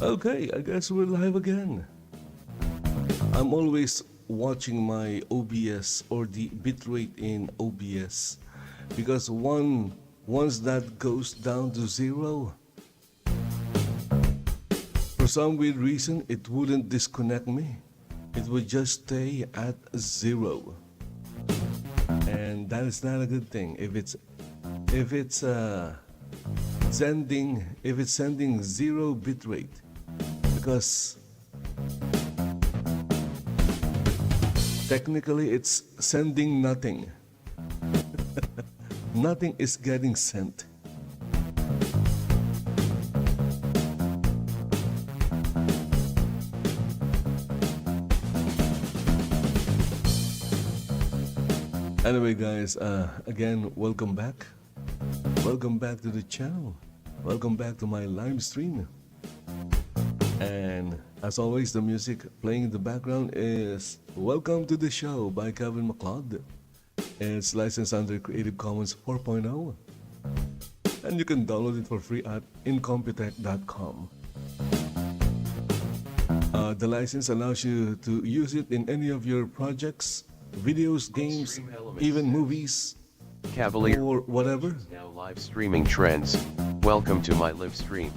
Okay, I guess we're live again. I'm always watching my OBS or the bitrate in OBS because once that goes down to zero, for some weird reason, it wouldn't disconnect me. It would just stay at zero, and that is not a good thing. If it's sending zero bitrate, because technically it's sending nothing. Nothing is getting sent. Anyway, guys, again, welcome back. Welcome back to the channel. Welcome back to my live stream. And as always, the music playing in the background is Welcome to the Show by Kevin MacLeod. It's licensed under Creative Commons 4.0. And you can download it for free at incompetech.com. The license allows you to use it in any of your projects, videos, games, even movies, Cavalier or whatever, now live streaming trends. Welcome to my live stream.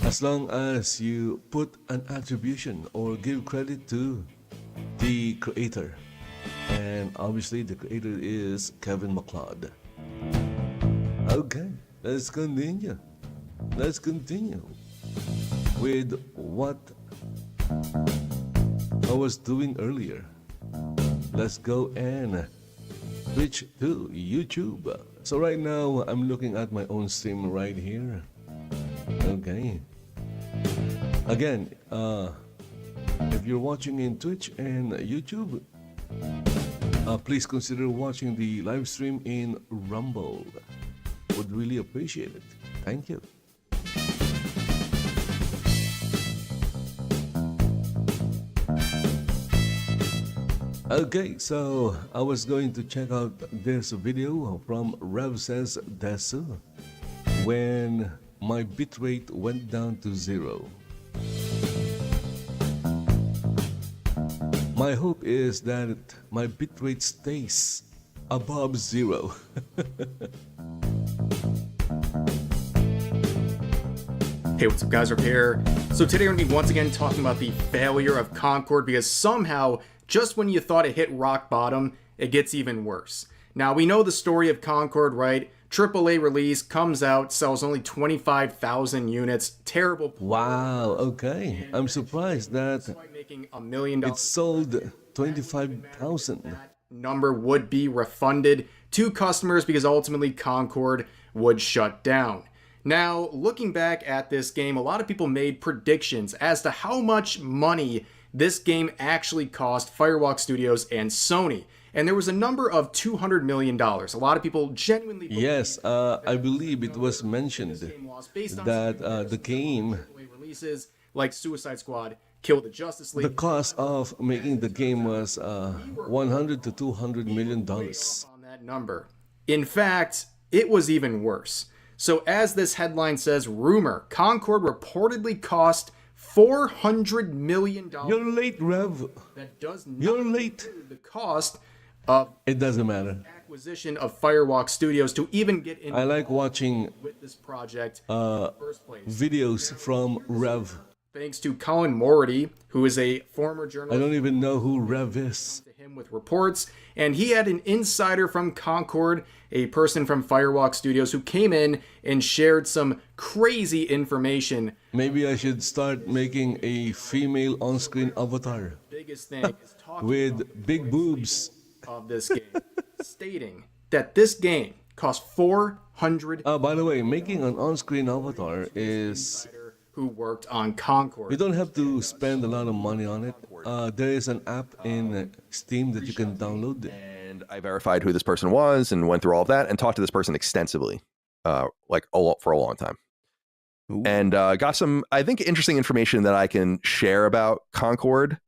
as long as you put an attribution or give credit to the creator. And obviously the creator is Kevin MacLeod. Okay, let's continue. Let's continue with what I was doing earlier. Let's go and switch to YouTube. So right now, I'm looking at my own stream right here. Okay. Again, if you're watching in Twitch and YouTube, please consider watching the live stream in Rumble. Would really appreciate it. Thank you. Okay, so I was going to check out this video from Rev Says Desu when my bitrate went down to zero. My hope is that my bitrate stays above zero. Hey, what's up guys, Rip here. So today we're going to be once again talking about the failure of Concord, because somehow, just when you thought it hit rock bottom, it gets even worse. Now, we know the story of Concord, right? AAA release, comes out, sells only 25,000 units. Terrible. Wow, okay. I'm surprised that Making $1 million. it sold 25,000. That number would be refunded to customers because ultimately Concord would shut down. Now, looking back at this game, a lot of people made predictions as to how much money this game actually cost Firewalk Studios and Sony. And there was a number of $200 million. A lot of people genuinely believe Yes, I believe it was mentioned that the game, releases like Suicide Squad, Kill the Justice League. the cost of making the game was $100 to $200 million. On that number. In fact, it was even worse. So as this headline says, rumor, Concord reportedly cost $400 million. You're late, Rev. That does not You're late. include the cost of It doesn't matter. acquisition of Firewalk Studios to even get in I like watching with this project in the first place. videos from Rev. Thanks to Colin Mority, who is a former I journalist, don't even know who Rev is. to him with reports, and he had an insider from Concord, a person from Firewalk Studios, who came in and shared some crazy information. Maybe I should start making a female on-screen avatar Biggest thing is talking with big boobs. of this game, stating that this game cost 400 By the way, making an on-screen avatar is... who worked on Concord. You don't have to spend a lot of money on it. There is an app in Steam that you can download. And I verified who this person was and went through all of that and talked to this person extensively, for a long time. Ooh. And got some, I think, interesting information that I can share about Concord.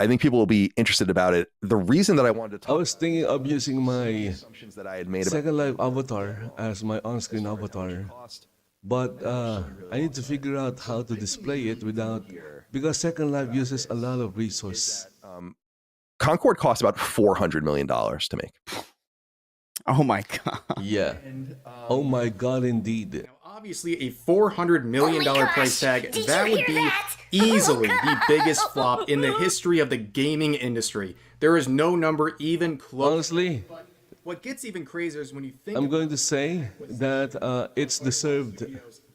I think people will be interested about it. The reason that I wanted to talk, I was thinking of using my assumptions that I had made about Second Life avatar as my on-screen avatar. but I need to figure out how to display it without, because Second Life uses a lot of resource. Concord cost about $400 million to make. Oh my god. Yeah. Oh my God, indeed. Now, obviously, a $400 million price tag, that would be easily the biggest flop in the history of the gaming industry. There is no number even close. Honestly, What gets even crazier is when you think I'm about going to say that it's deserved.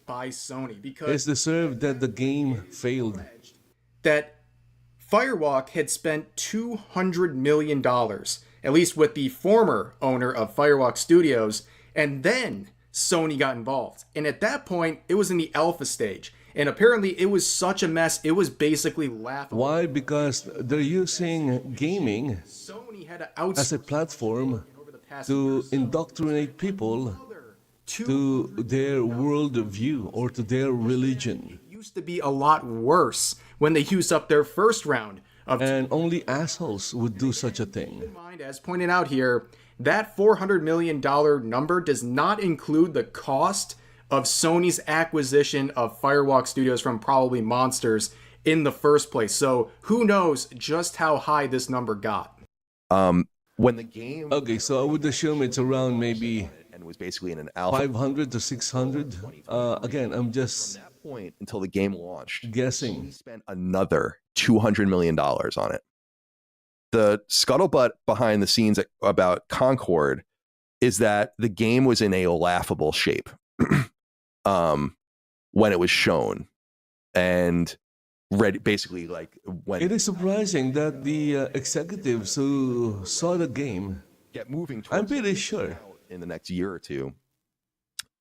by Sony, It's because deserved that the game failed. that Firewalk had spent $200 million, at least with the former owner of Firewalk Studios, and then Sony got involved. And at that point, it was in the alpha stage. And apparently it was such a mess, it was basically laughable. Why? Because they're using gaming Sony had to as a outsource platform over the past to indoctrinate people to their worldview or to their religion. It used to be a lot worse when they used up their first round of And only assholes would do such a thing. mind, as pointed out here, that $400 million number does not include the cost of Sony's acquisition of Firewalk Studios from probably Monsters in the first place. So who knows just how high this number got. When the game Okay, so I would assume it's around maybe and was basically in an alpha 500 to 600. Again, I'm just that point until the game launched, guessing. he spent another $200 million on it. The scuttlebutt behind the scenes about Concord is that the game was in a laughable shape when it was shown, and basically like when It is surprising that the executives who saw the game, get moving I'm towards pretty sure in the next year or two,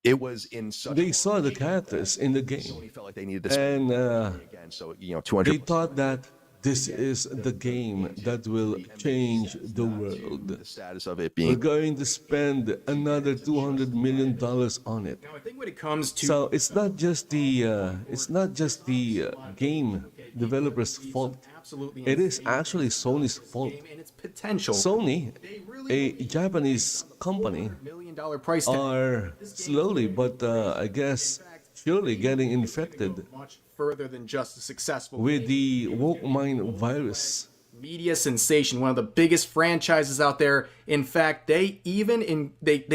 it was in such they saw the characters in the game, Sony felt like they needed to spend and again. So they 200. thought that this is the game that will change the world. The status of it We're being going to spend another $200 million on it. Now, I think when it comes to So it's not just the game developers' fault. absolutely It is actually Sony's fault. and its potential, Sony, a Japanese company, $1 million price tag are slowly but I guess surely getting infected much further than just a successful with the woke mind virus. media sensation, one of the biggest franchises out there. In fact, they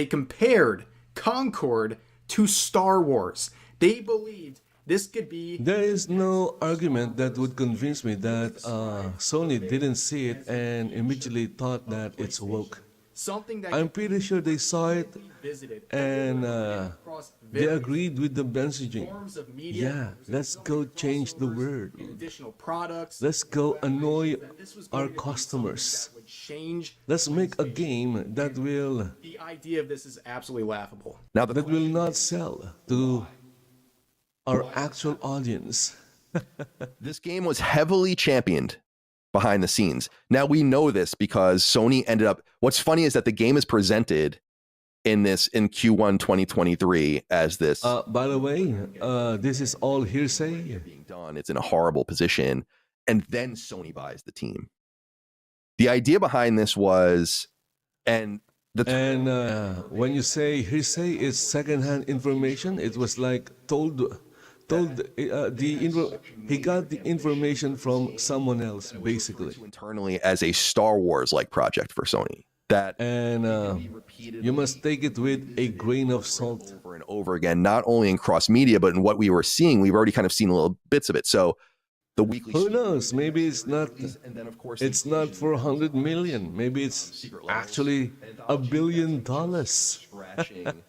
compared Concord to Star Wars. They believed this could be There is no argument that would convince me that Sony didn't see it and immediately thought that it's woke. something that I'm pretty sure they saw it visited and across they agreed with the messaging. forms of media. Yeah, let's go change the world. Additional products. Let's go annoy This was our going to be customers. something that would change. Let's make a game that will The idea of this is absolutely laughable. now that will not sell to our actual audience. this game was heavily championed behind the scenes. Now we know this because Sony ended up. What's funny is that the game is presented in Q1 2023 as this By the way, this is all hearsay. being done. It's in a horrible position, and then Sony buys the team. The idea behind this was, and And when you say hearsay, it's secondhand information. It was like he got the information from someone else, basically. internally as a Star Wars like project for Sony. That And you must take it with a grain of salt. over and over again, not only in cross media, but in what we were seeing. We've already kind of seen little bits of it. So the weekly Who knows? Maybe it's not. and then of course It's not for 100 million. Maybe it's actually $1 billion. scratching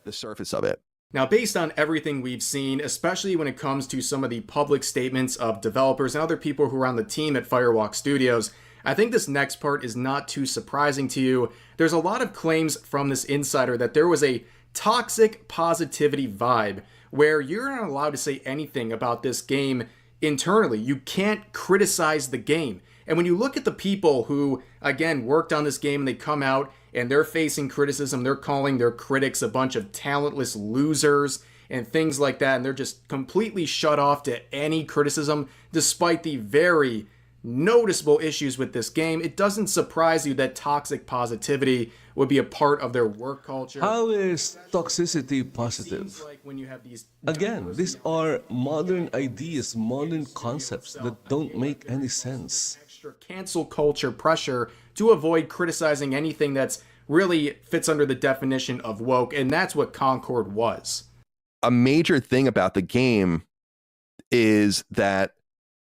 the surface of it. Now, based on everything we've seen, especially when it comes to some of the public statements of developers and other people who are on the team at Firewalk Studios, I think this next part is not too surprising to you. There's a lot of claims from this insider that there was a toxic positivity vibe where you're not allowed to say anything about this game internally. You can't criticize the game. And when you look at the people who, again, worked on this game and they come out and they're facing criticism, they're calling their critics a bunch of talentless losers and things like that, and they're just completely shut off to any criticism, despite the very noticeable issues with this game, it doesn't surprise you that toxic positivity would be a part of their work culture. How is toxicity positive? Seems like when you have these Again, these are modern ideas, modern concepts that don't make any sense. extra cancel culture pressure to avoid criticizing anything that's really fits under the definition of woke, and that's what Concord was. A major thing about the game is that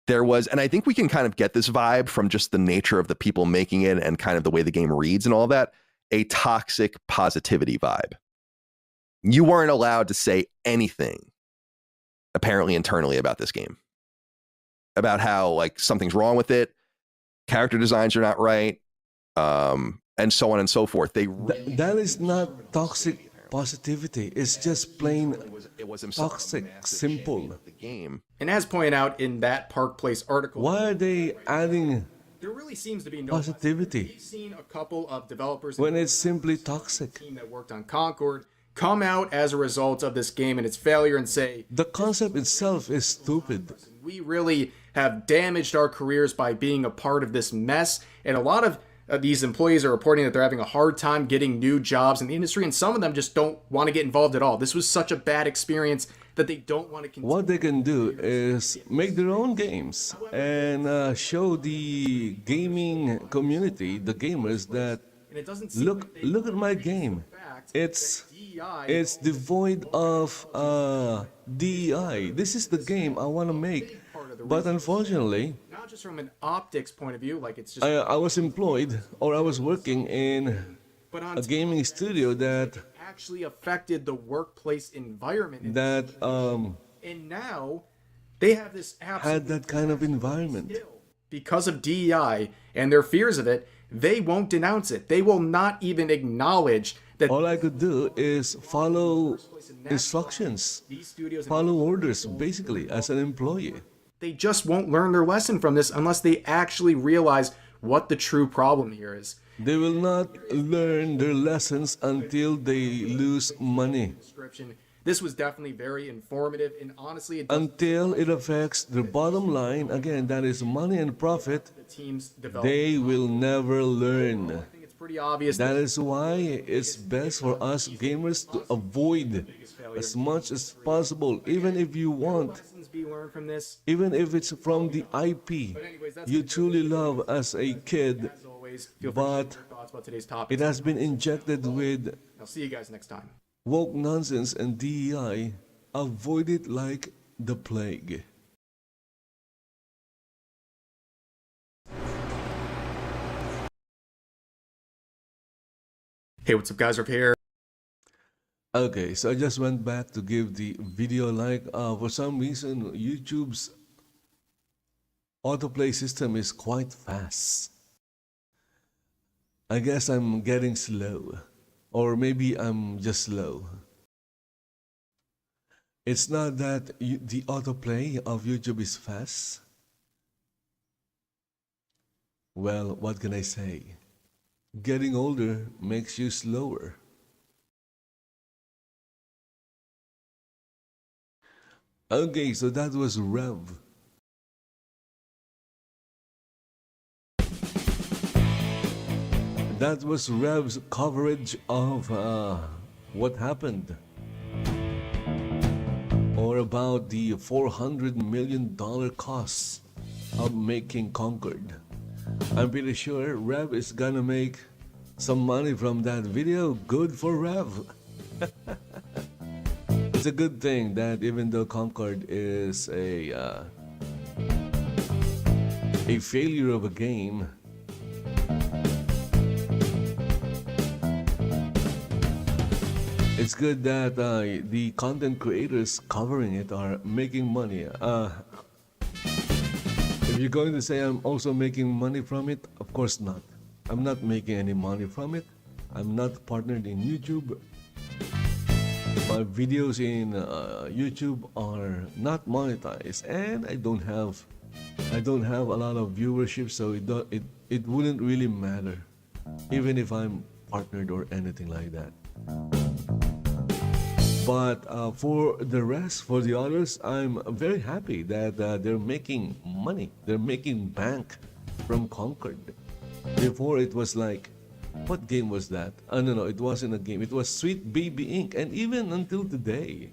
there was, and I think we can kind of get this vibe from just the nature of the people making it and kind of the way the game reads and all that, a toxic positivity vibe. You weren't allowed to say anything, apparently internally, about this game, about how like something's wrong with it, character designs are not right, and so on and so forth. They really That is not toxic positivity. It's just plain it was himself toxic, simple. the game. And as pointed out in that Park Place article, Why are they adding there really seems to be no positivity We've seen a couple of developers when it's simply toxic? team that worked on Concord come out as a result of this game and its failure and say, The concept itself is stupid. we really have damaged our careers by being a part of this mess. And a lot of these employees are reporting that they're having a hard time getting new jobs in the industry, and some of them just don't want to get involved at all. This was such a bad experience that they don't want to continue. What they can do is make their own games and show the gaming community, the gamers, that And it doesn't seem look like they look at my game. It's devoid of DEI. This is the game I want to make, but unfortunately, not just from an optics point of view, like it's just I was employed or I was working in but on a gaming studio that actually affected the workplace environment. And now they have this had that kind of environment. because of DEI and their fears of it, they won't denounce it. They will not even acknowledge that All I could do is follow instructions, these studios follow orders, basically, as an employee. they just won't learn their lesson from this unless they actually realize what the true problem here is. They will not learn their lessons until they lose money, Description. This was definitely very informative, and honestly, it doesn't until it affects their bottom line. Again, that is money and profit. the teams develop. They will never learn. I think it's pretty obvious That is why it's best for us gamers to avoid as much as possible, even if you want, lessons be learned from this. even if it's from the IP you truly love as a kid, As always, feel free to share but your thoughts about today's topic. it has been injected with I'll see you guys next time. woke nonsense and DEI. Avoid it like the plague. Hey, what's up, guys? Riff here. Okay, so I just went back to give the video a like. For some reason, YouTube's autoplay system is quite fast. I guess I'm getting slow. Or maybe I'm just slow. It's not that the autoplay of YouTube is fast. Well, what can I say? Getting older makes you slower. Okay, so that was Rev. That was Rev's coverage of what happened, or about the $400 million cost of making Concord. I'm pretty sure Rev is gonna make some money from that video. Good for Rev. It's a good thing that even though Concord is a failure of a game, it's good that the content creators covering it are making money. If you're going to say I'm also making money from it, of course not. I'm not making any money from it. I'm not partnered in YouTube. My videos in YouTube are not monetized, and I don't have a lot of viewership, so it wouldn't really matter, even if I'm partnered or anything like that. But for the rest, for the others, I'm very happy that they're making money. They're making bank from Concord. Before it was like, what game was that? No, it wasn't a game. It was Sweet Baby Inc. And even until today,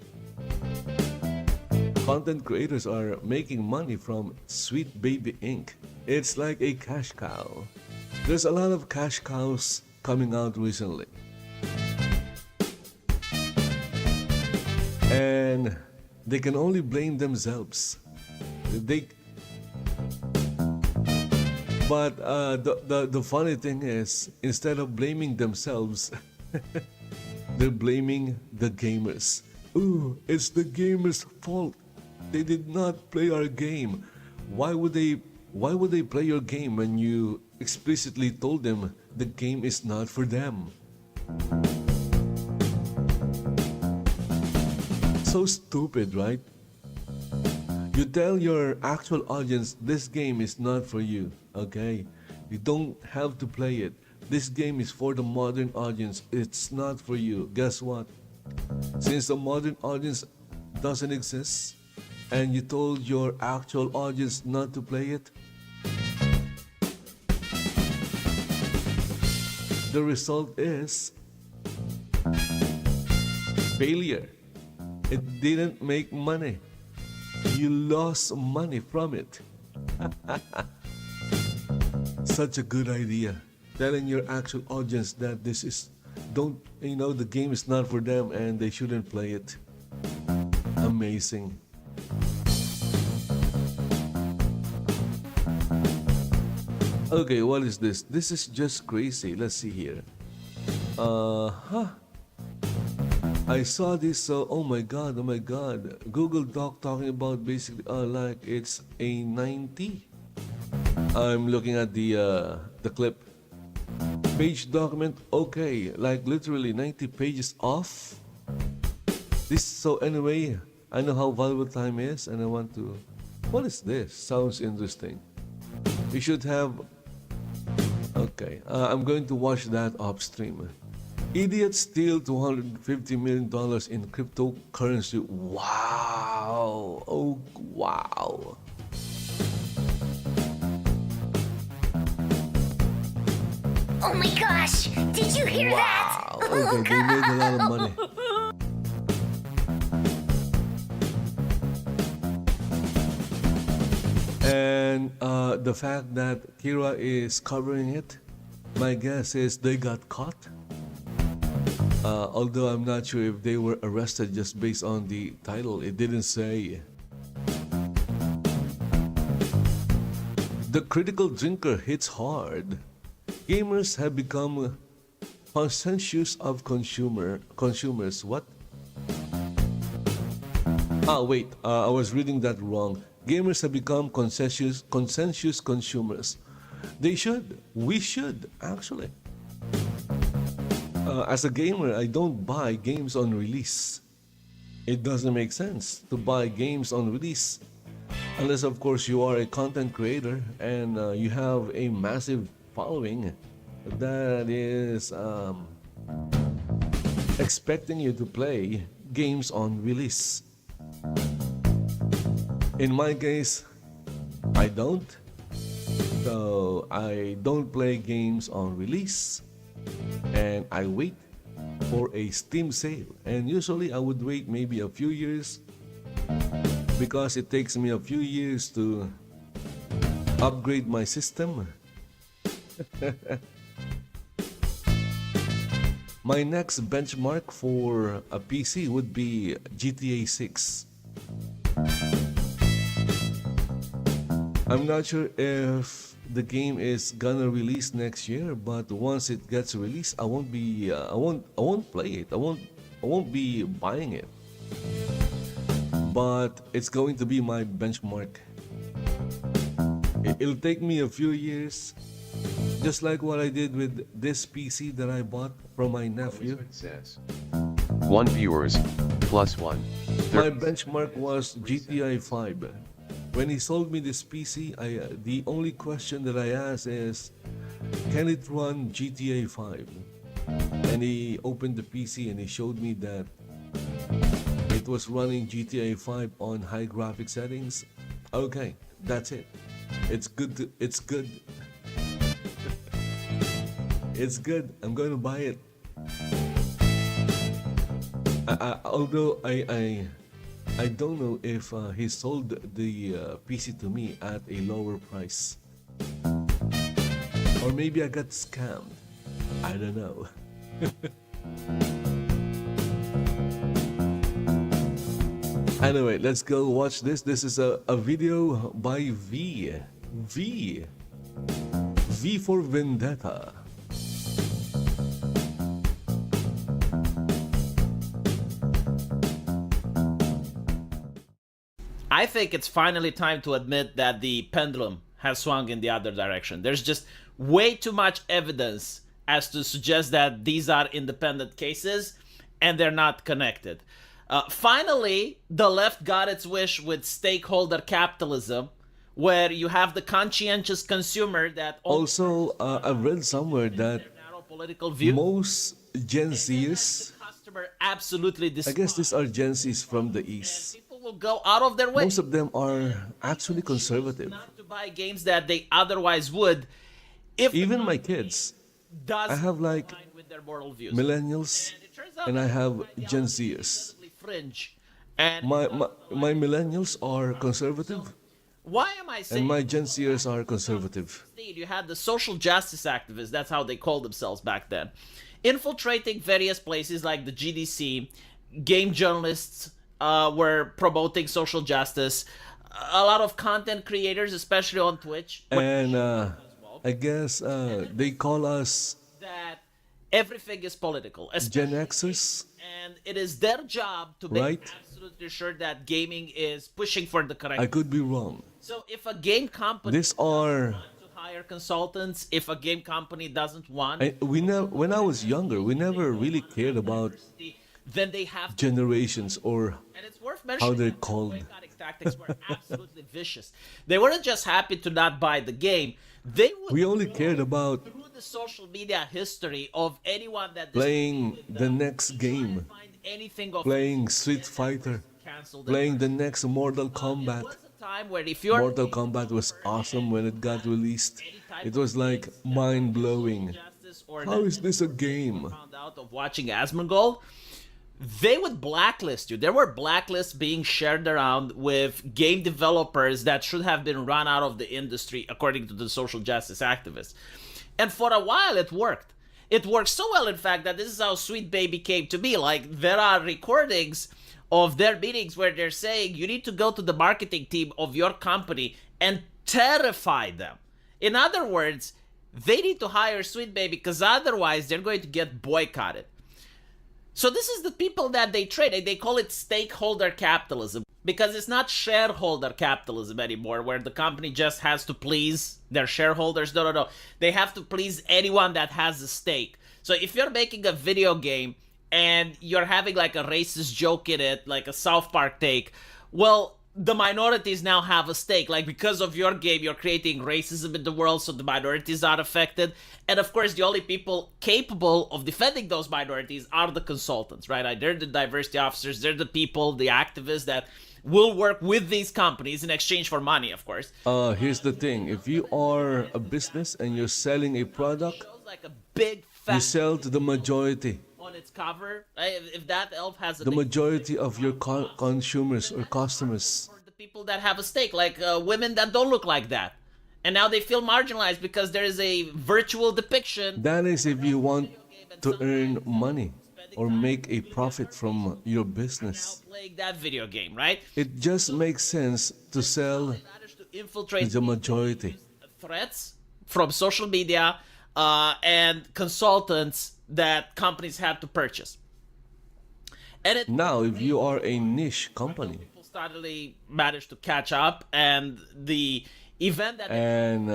content creators are making money from Sweet Baby Inc. It's like a cash cow. There's a lot of cash cows coming out recently. And they can only blame themselves. But the funny thing is, instead of blaming themselves, they're blaming the gamers. Ooh, it's the gamers' fault. They did not play our game. Why would they play your game when you explicitly told them the game is not for them? So stupid, right? You tell your actual audience this game is not for you, okay? You don't have to play it. This game is for the modern audience. It's not for you. Guess what? Since the modern audience doesn't exist and you told your actual audience not to play it, the result is failure. It didn't make money. You lost money from it. Such a good idea. Telling your actual audience that the game is not for them and they shouldn't play it. Amazing. Okay, what is this? This is just crazy. Let's see here. I saw this, oh my god, Google Doc talking about basically like it's a 90. I'm looking at the clip. Page document, okay, like literally 90 pages off. So anyway, I know how valuable time is and I want to, what is this? Sounds interesting. We should have, okay, I'm going to watch that off stream. Idiots steal $250 million in cryptocurrency. Wow. Oh, wow. Oh my gosh! Did you hear that? Wow. Okay, they made a lot of money. And the fact that Kira is covering it, my guess is they got caught. Although I'm not sure if they were arrested just based on the title. It didn't say. The critical drinker hits hard. Gamers have become conscientious of consumers. What? Wait, I was reading that wrong. Gamers have become conscientious consumers. They should. We should, actually. As a gamer, I don't buy games on release. It doesn't make sense to buy games on release. Unless, of course, you are a content creator and you have a massive following that is expecting you to play games on release. In my case, I don't. So I don't play games on release. And I wait for a Steam sale, and usually I would wait maybe a few years because it takes me a few years to upgrade my system. My next benchmark for a PC would be GTA 6. I'm not sure if the game is gonna release next year, but once it gets released, I won't play it. I won't be buying it. But it's going to be my benchmark. It'll take me a few years, just like what I did with this PC that I bought from my nephew. 1 viewers, +1. My benchmark was GTA 5. When he sold me this PC, the only question that I asked is, can it run GTA 5? And he opened the PC and he showed me that it was running GTA 5 on high graphic settings. Okay, that's it. It's good. It's good. It's good. I'm going to buy it. Although I don't know if he sold the PC to me at a lower price, or maybe I got scammed. I don't know. Anyway, let's go watch this. This is a video by V for Vendetta. I think it's finally time to admit that the pendulum has swung in the other direction. There's just way too much evidence as to suggest that these are independent cases and they're not connected. Finally, the left got its wish with stakeholder capitalism, where you have the conscientious consumer that Also, I've read somewhere that narrow political view. most Gen Zers, Customer absolutely I guess these are Gen Zs from the East, people will go out of their way most of them are actually conservative. not to buy games that they otherwise would if Even my kids, does I have like align with their moral views. millennials It turns out and I that have Gen Zers. fringe. And My millennials are conservative why am I saying and my Gen Zers are conservative. you had the social justice activists, that's how they called themselves back then, infiltrating various places like the GDC. Game journalists were promoting social justice. A lot of content creators, especially on Twitch, And I guess they call us that everything is political, Gen Xers, and it is their job to make right? absolutely sure that gaming is pushing for the correct. I could be wrong. So if a game company These are to hire consultants, if a game company doesn't want, when I was younger, we never really cared about then they have to. generations or And it's worth mentioning how they're that called. boycotting tactics were absolutely vicious. They weren't just happy to not buy the game; they would We only cared about through the social media history of anyone that playing the next game, find anything of playing Street Fighter, canceled. playing the next Mortal There Kombat. was a time where if you're Mortal Kombat was awesome when it got released. It was like mind-blowing. justice or How is this a game? found out of watching Asmongold, they would blacklist you. There were blacklists being shared around with game developers that should have been run out of the industry, according to the social justice activists. And for a while, it worked. It worked so well, in fact, that this is how Sweet Baby came to be. Like, there are recordings of their meetings where they're saying you need to go to the marketing team of your company and terrify them. In other words, they need to hire Sweet Baby because otherwise they're going to get boycotted. So this is the people that they trade. They call it stakeholder capitalism because it's not shareholder capitalism anymore, where the company just has to please their shareholders. No. They have to please anyone that has a stake. So if you're making a video game and you're having like a racist joke in it, like a South Park take, well, the minorities now have a stake. Like, because of your game, you're creating racism in the world, so the minorities are affected. And of course, the only people capable of defending those minorities are the consultants, right? They're the diversity officers, they're the people, the activists that will work with these companies in exchange for money, of course. Here's the thing. If you are a business and you're selling a product, Shows like a big fat you sell to the majority. on its cover. If that elf has a The majority of your consumers or customers. for the people that have a stake, like women that don't look like that. And now they feel marginalized because there is a virtual depiction. That is if you want to earn money or make a profit from your business. Playing that video game, right? It just makes sense to sell Managed to to infiltrate the majority. threats from social media and consultants that companies have to purchase. And it Now, if you are a niche company people suddenly managed to catch up, and the event that and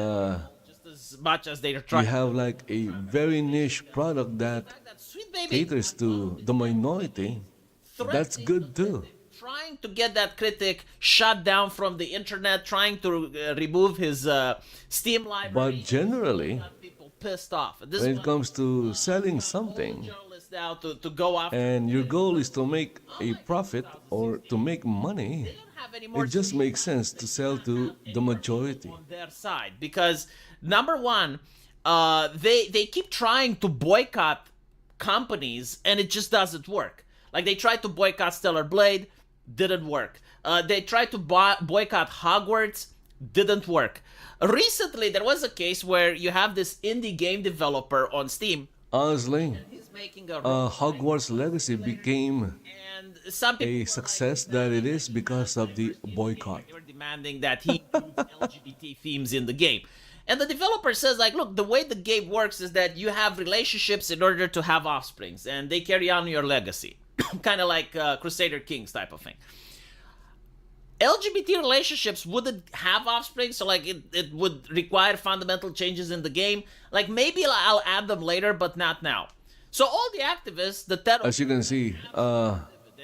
just as much as they're you trying have like a very niche product that that Sweet Baby caters to the minority, that's good too. trying to get that critic shut down from the internet, trying to remove his Steam library. But generally, People pissed off. This when is it comes to selling something, journalists now to go after. and your goal is to make a profit or to make money, They don't have any more it just makes sense to sell to the majority. on their side because number one, they keep trying to boycott companies and it just doesn't work. Like they tried to boycott Stellar Blade, didn't work. They tried to boycott Hogwarts, didn't work. Recently, there was a case where you have this indie game developer on Steam. Honestly, He's making a Hogwarts Legacy became and some people a success that it is because of the boycott. were demanding that he includes LGBT themes in the game. And the developer says, like, look, the way the game works is that you have relationships in order to have offsprings, and they carry on your legacy. Kind of like Crusader Kings type of thing. LGBT relationships wouldn't have offspring, so like it would require fundamental changes in the game. Like maybe I'll add them later, but not now. So all the activists, the As you can see,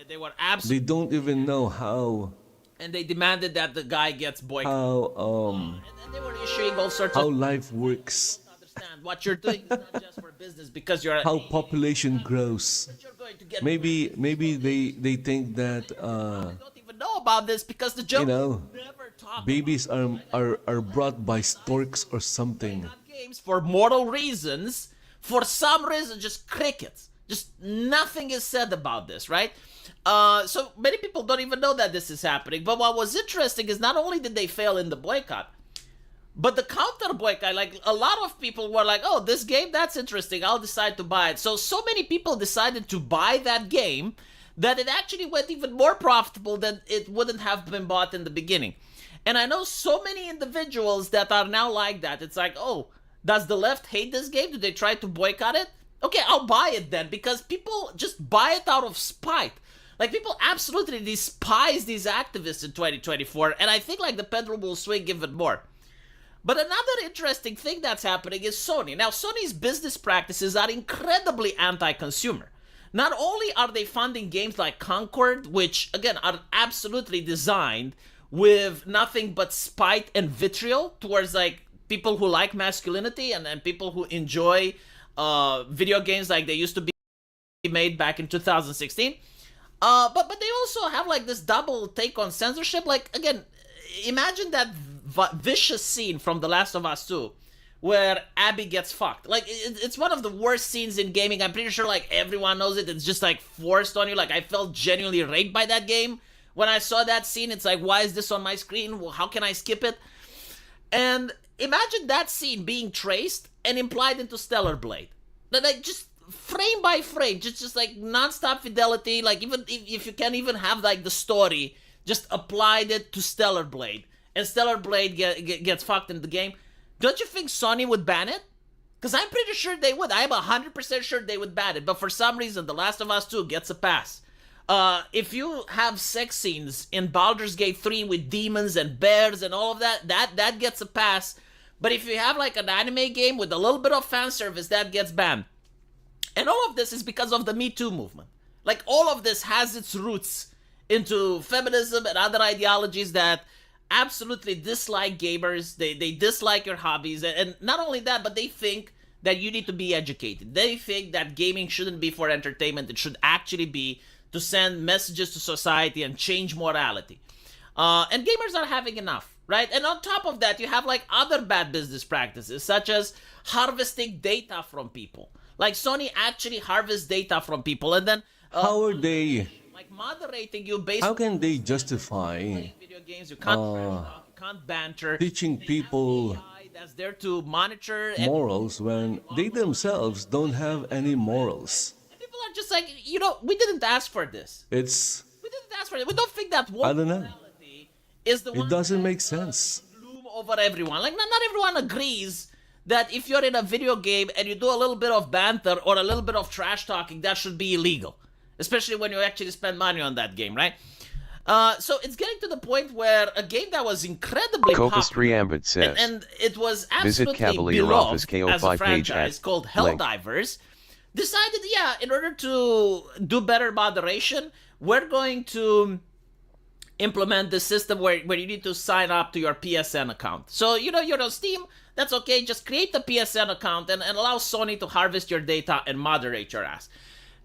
they were absolutely, they don't even know how and they demanded that the guy gets boycotted. And they were issuing all sorts how of life works, understand what you're doing is not just for business because you're how population grows. you're going to get Maybe they think that don't even know about this because the joke know, never talk babies are brought by storks or something. about games for moral reasons. For some reason, just crickets. Just nothing is said about this, right? So many people don't even know that this is happening. But what was interesting is not only did they fail in the boycott, but the counter boycott, like a lot of people were like, oh, this game, that's interesting. I'll decide to buy it. So many people decided to buy that game that it actually went even more profitable than it wouldn't have been bought in the beginning. And I know so many individuals that are now like that. It's like, oh, does the left hate this game? Do they try to boycott it? Okay, I'll buy it then because people just buy it out of spite. Like people absolutely despise these activists in 2024, and I think like the pendulum will swing even more. But another interesting thing that's happening is Sony. Now, Sony's business practices are incredibly anti-consumer. Not only are they funding games like Concord, which again are absolutely designed with nothing but spite and vitriol towards like people who like masculinity and people who enjoy video games like they used to be made back in 2016. But they also have like this double take on censorship. Like again, imagine that vicious scene from The Last of Us 2 where Abby gets fucked. Like it's one of the worst scenes in gaming. I'm pretty sure like everyone knows it. It's just like forced on you. Like I felt genuinely raped by that game when I saw that scene. It's like, why is this on my screen? Well, how can I skip it? And imagine that scene being traced and implied into Stellar Blade. Like just frame by frame, just like non-stop fidelity. Like even if you can't even have like the story, just applied it to Stellar Blade, and Stellar Blade gets fucked in the game. Don't you think Sony would ban it? Because I'm pretty sure they would. I'm 100% sure they would ban it. But for some reason, The Last of Us 2 gets a pass. If you have sex scenes in Baldur's Gate 3 with demons and bears and all of that, that gets a pass. But if you have like an anime game with a little bit of fan service, that gets banned. And all of this is because of the Me Too movement. Like all of this has its roots into feminism and other ideologies that absolutely dislike gamers. They dislike your hobbies. And not only that, but they think that you need to be educated. They think that gaming shouldn't be for entertainment. It should actually be to send messages to society and change morality. And gamers are having enough. Right? And on top of that, you have like other bad business practices, such as harvesting data from people. Like Sony actually harvests data from people, and then How are they? like moderating you based How can they on justify video games. You can't trash talk, you can't banter. teaching people AI that's there to monitor. And morals when they themselves don't have any morals? people are just like, we didn't ask for this. We didn't ask for it. We don't think that I don't know. morality is the one It doesn't make sense. loom over everyone. Like not everyone agrees that if you're in a video game and you do a little bit of banter or a little bit of trash talking, that should be illegal. Especially when you actually spend money on that game, right? So it's getting to the point where a game that was incredibly Copus popular, Ambit says, and it was Visit absolutely Cavalier beloved Office as a KO5 page franchise at called link. Helldivers, decided, in order to do better moderation, we're going to implement the system where you need to sign up to your PSN account. So, you're on Steam, that's okay. Just create the PSN account and allow Sony to harvest your data and moderate your ass.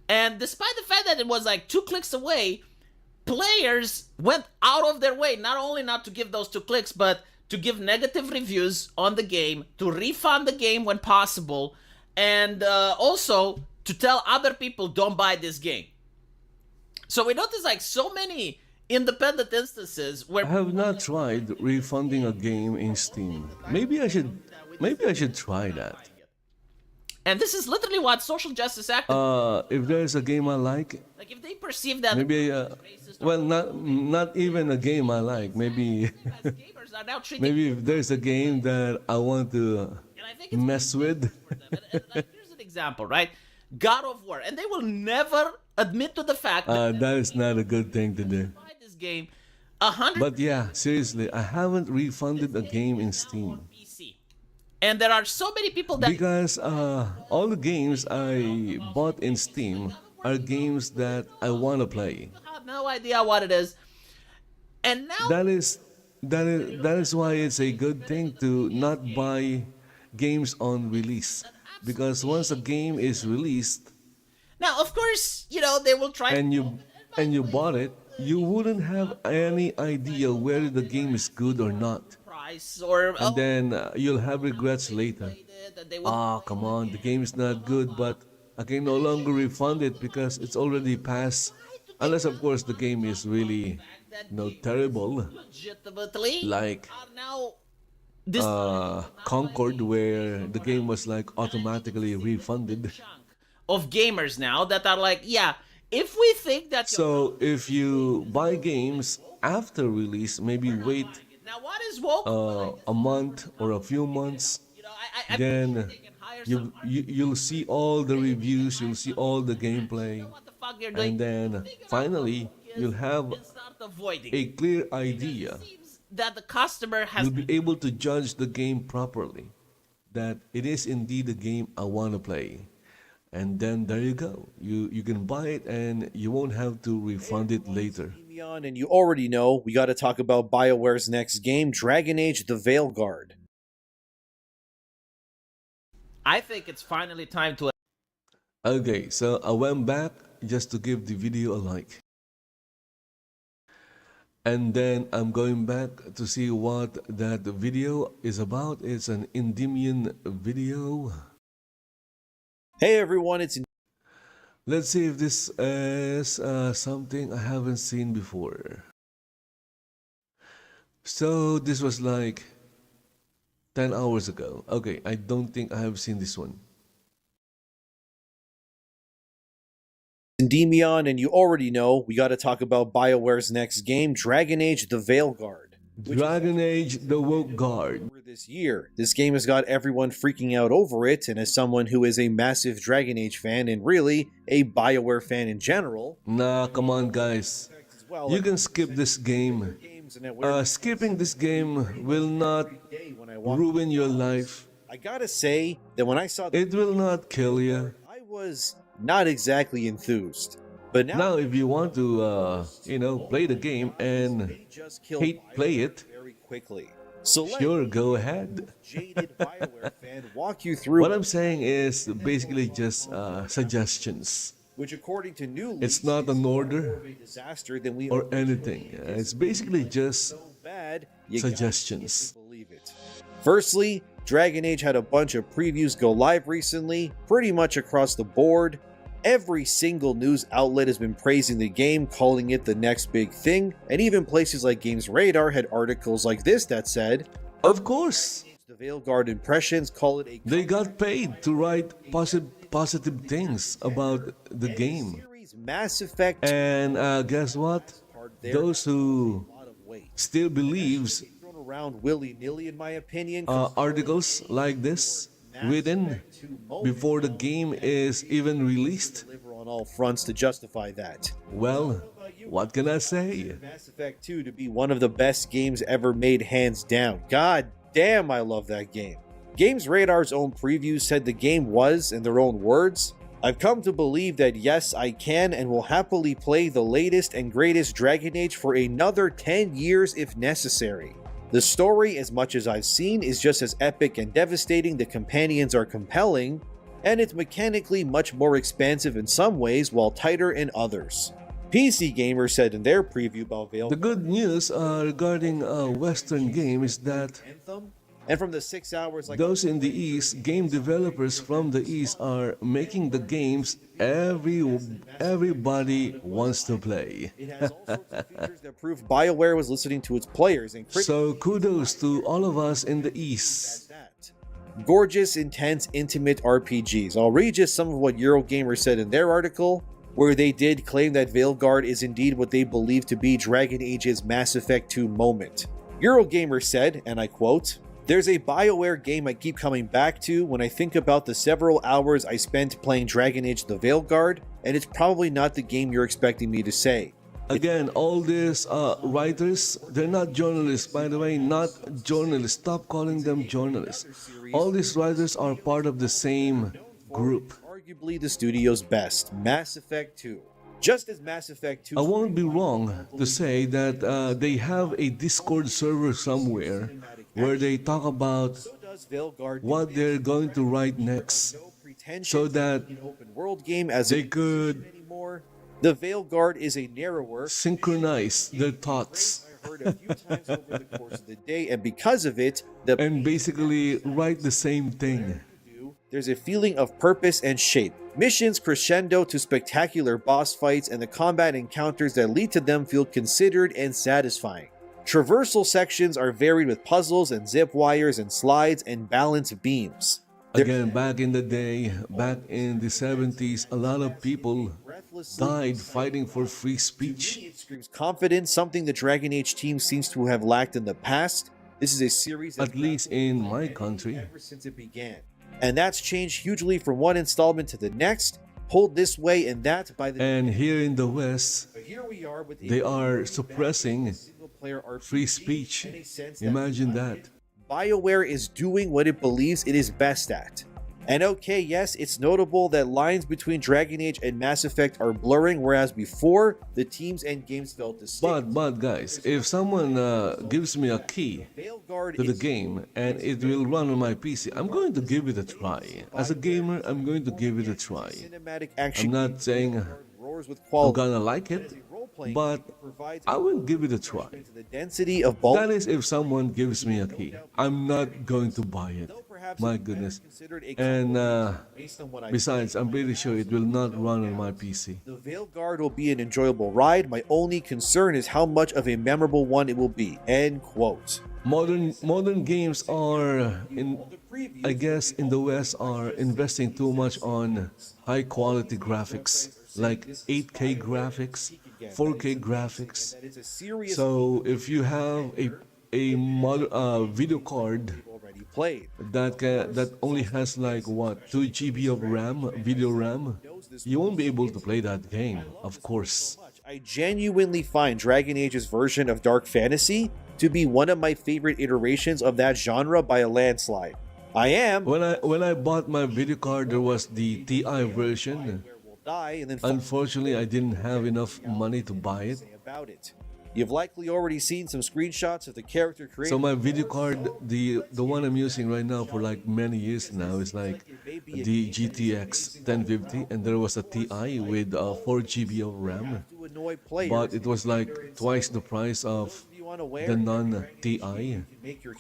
And despite the fact that it was like 2 clicks away, players went out of their way, not only not to give those 2 clicks, but to give negative reviews on the game, to refund the game when possible, and also to tell other people don't buy this game. So we noticed like so many independent instances where I have not tried refunding a game in Steam. Maybe I should try that. and this is literally what social justice activists, If there's a game I like, like if they perceive that maybe well, not even a game I like. Maybe gamers are now treating maybe if there's a game that I want to and I think it's mess with. for them. And, like, here's an example, right? God of War, and they will never admit to the fact that That is not a good thing to do. buy this game 100 But yeah, seriously, I haven't refunded a game in Steam PC. And there are so many people that because all the games I bought in Steam are games that I want to play. have no idea what it is. And now That is why it's a good thing to not buy games on release, because once a game is released now of course, they will try and you bought it, you wouldn't have any idea whether the game is good or not. price or And then you'll have regrets later. that they will Ah, come on, the game is not good, but I can no longer refund it because it's already passed. Unless, of course, the game is really, terrible, legitimately like are now this Concord, where the game was like automatically refunded. of gamers now that are like, yeah, if we think that So if you buy games after release, maybe wait now what is woke? a month or a few months, I then they can hire you'll see all the reviews, you'll see all the gameplay, what the fuck you're doing. and then finally you'll have Start avoiding. a clear idea. Seems that the customer has You'll be able to judge the game properly, that it is indeed a game I want to play. And then there you go. You can buy it and you won't have to refund it later. And you already know we got to talk about BioWare's next game, Dragon Age: The Veilguard. I think it's finally time to Okay, so I went back just to give the video a like. And then I'm going back to see what that video is about. It's an Endymion video. Hey everyone, it's Let's see if this is something I haven't seen before. So this was like 10 hours ago. Okay, I don't think I have seen this one. Endymion, and you already know we got to talk about BioWare's next game, Dragon Age: The Veilguard. Dragon Age: The Wokeguard. This year, this game has got everyone freaking out over it, and as someone who is a massive Dragon Age fan and really a BioWare fan in general, Nah, come on, guys. You can skip this game. Skipping this game will not ruin your life. I gotta say that when I saw It will not kill you. I was not exactly enthused. But Now, if you want to, play the game and they just killed play it, very quickly. So let sure, go ahead. jaded BioWare fan walk you through What I'm saying is basically just suggestions. which, according to new It's not an order a disaster than we or anything. It's basically just so bad you suggestions. gotta believe it. Firstly, Dragon Age had a bunch of previews go live recently, pretty much across the board. Every single news outlet has been praising the game, calling it the next big thing, and even places like Games Radar had articles like this that said, Of course, the Veilguard impressions call it a they got paid to write positive things about the game. series Mass Effect And guess what? part there. Those who A lot of weight. still believes Thrown around willy-nilly, in my opinion. articles like this written before the game is even released, Deliver on all fronts to justify that. well, what can I say? Mass Effect 2 to be one of the best games ever made, hands down. God damn, I love that game. Games Radar's own preview said the game was, in their own words, I've come to believe that yes, I can and will happily play the latest and greatest Dragon Age for another 10 years if necessary. The story, as much as I've seen, is just as epic and devastating, the companions are compelling, and it's mechanically much more expansive in some ways while tighter in others. PC Gamer said in their preview about Veil. The good news regarding Western game is that And from the 6 hours like those in the East, game developers from the East are making the games everybody wants to play. it has all sorts of features that prove BioWare was listening to its players and So kudos to all of us in the East. that. Gorgeous, intense, intimate RPGs. I'll read just some of what Eurogamer said in their article, where they did claim that Veilguard is indeed what they believe to be Dragon Age's Mass Effect 2 moment. Eurogamer said, and I quote, "There's a BioWare game I keep coming back to when I think about the several hours I spent playing Dragon Age the Veilguard, and it's probably not the game you're expecting me to say. Again, all these writers, they're not journalists, by the way, not journalists. Stop calling them journalists. All these writers are part of the same group. Arguably the studio's best, Mass Effect 2. Just as Mass Effect 2... I won't be wrong to say that they have a Discord server somewhere where they talk about what they're going to write next, so that open world game as they could anymore. The Veilguard is a narrower, synchronize their thoughts heard a few times over the course of the day, and because of it, and basically write the same thing. there's a feeling of purpose and shape. Missions crescendo to spectacular boss fights, and the combat encounters that lead to them feel considered and satisfying. Traversal sections are varied with puzzles and zip wires and slides and balance beams. Again, back in the day, back in the 70s, a lot of people died fighting for free speech. It screams confidence, something the Dragon Age team seems to have lacked in the past. This is a series At least in my country. ever since it began. And that's changed hugely from one installment to the next, pulled this way and that by the... And here in the West, But here we are with they are suppressing single-player RPG free speech. in a sense that Imagine that. BioWare is doing what it believes it is best at. And okay, yes, it's notable that lines between Dragon Age and Mass Effect are blurring, whereas before, the teams and games felt distinct. But guys, if someone gives me a key Veilguard to the is game and it will run on my PC, I'm going to give it a try. As a gamer, I'm going to give it a try. cinematic action. I'm not saying roars with I'm quality. gonna like it, but I will give it a try. The density of bulk. That is if someone gives me a key. I'm not going to buy it. My goodness. And besides, I'm pretty sure it will not run on my PC. The Veilguard will be an enjoyable ride. My only concern is how much of a memorable one it will be. End quote. Modern games are I guess in the West are investing too much on high quality graphics, like 8K graphics, 4K graphics. It's a serious So if you have a video card already played. that only has like what 2 GB of RAM, video RAM, you won't be able to play that game, of course. I genuinely find Dragon Age's version of Dark Fantasy to be one of my favorite iterations of that genre by a landslide. I am When I bought my video card, there was the TI version. will die and then Unfortunately, I didn't have enough money to buy it. about it. You've likely already seen some screenshots of the character created. So my video card, the one I'm using right now for like many years now, is like the GTX 1050, and there was a TI with 4 GB of RAM, to annoy players. but it was like twice the price of the non-TI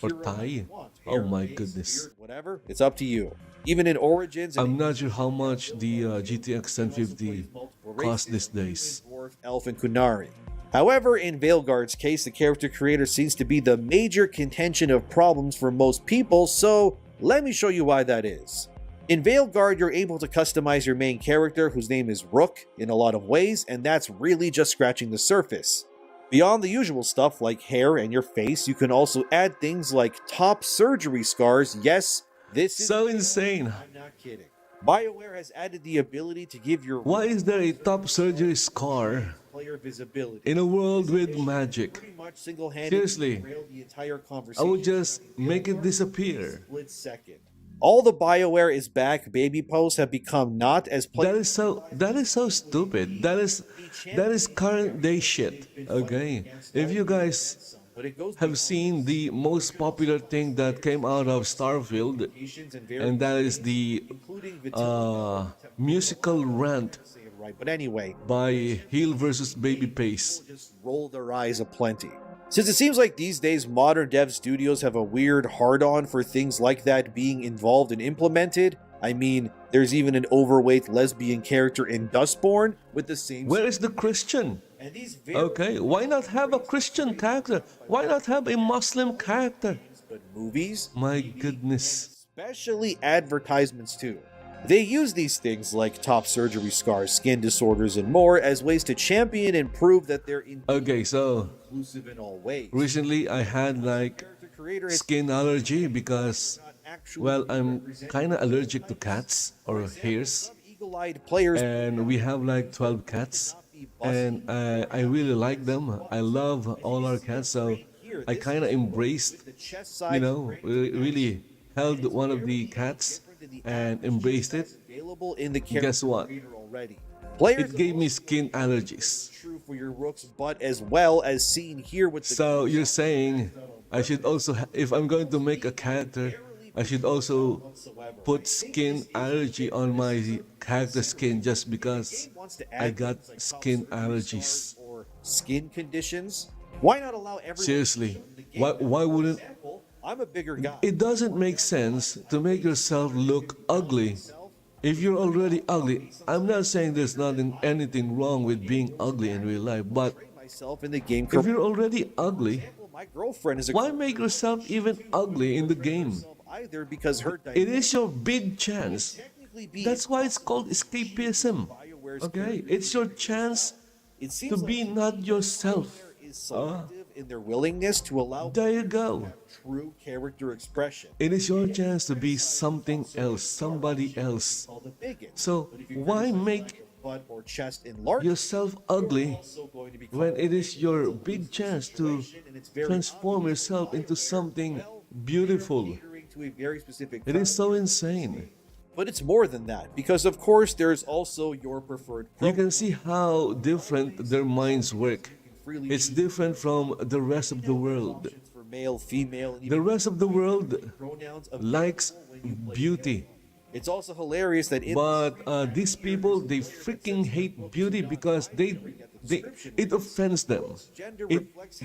or TI. Oh my goodness. Whatever, it's up to you. Even in Origins, I'm not sure how much the GTX 1050 costs these days. Dwarf, Elf, and Kunari. However, in Veilguard's case, the character creator seems to be the major contention of problems for most people, so let me show you why that is. In Veilguard, you're able to customize your main character, whose name is Rook, in a lot of ways, and that's really just scratching the surface. Beyond the usual stuff like hair and your face, you can also add things like top surgery scars. Yes, this is... So insane. I'm not kidding. BioWare has added the ability to give your Why is there a top surgery scar player visibility. in a world with magic? Pretty much single-handedly Seriously, derailed the entire I conversation would just make it disappear. split second. All the BioWare is back baby posts have become not as That is so stupid. That is current day shit. Okay, if you guys have seen the most popular thing that came out of Starfield, and that is the musical rant But anyway, by Heel versus Babyface. just roll their eyes aplenty. Since it seems like these days modern dev studios have a weird hard-on for things like that being involved and implemented, I mean, there's even an overweight lesbian character in Dustborn with the same... Where is the Christian? And these Okay, why not have a Christian character? Why not have a Muslim character? but movies, My goodness. especially advertisements too. They use these things like top surgery scars, skin disorders, and more as ways to champion and prove that they're Okay, so inclusive in all ways. recently I had like The creator has skin allergy because, actually well, I'm kind of allergic to cats or hares, eagle-eyed players and we have like 12 cats, and I really like them. I love all our cats, so I kind of embraced, the chest you side know, really held one of the cats and embraced it. available in the Guess what? creator already. Players It gave me skin allergies. true for your rooks, but as well as seen here with the So you're saying I should also, if I'm going to make a character, I should also put skin allergy on my character skin just because wants to I add got skin allergies. or skin conditions. Why not allow everyone Seriously, why wouldn't? I'm a bigger guy. It doesn't make sense to make yourself look ugly if you're already ugly. I'm not saying there's nothing anything wrong with being ugly in real life, but Myself in the game if you're already ugly, my girlfriend is a why make yourself even ugly in the game? either because her It is your big chance. That's why it's called escapism. Okay, it's your chance it seems to be not yourself. is selective in their willingness to allow There you go. true character expression. It is your chance to be something else, somebody else. All the bigot. So why make Butt or chest enlarged yourself ugly also going to be when it is your big chance to transform yourself into something beautiful? catering to a very specific It is so insane. But it's more than that, because of course there's also your preferred You can see how different their minds work. It's different from the rest of the world. for male, female, and The even rest of the world pronouns of likes beauty. It's also hilarious that in But these people, they freaking hate beauty because it offends them.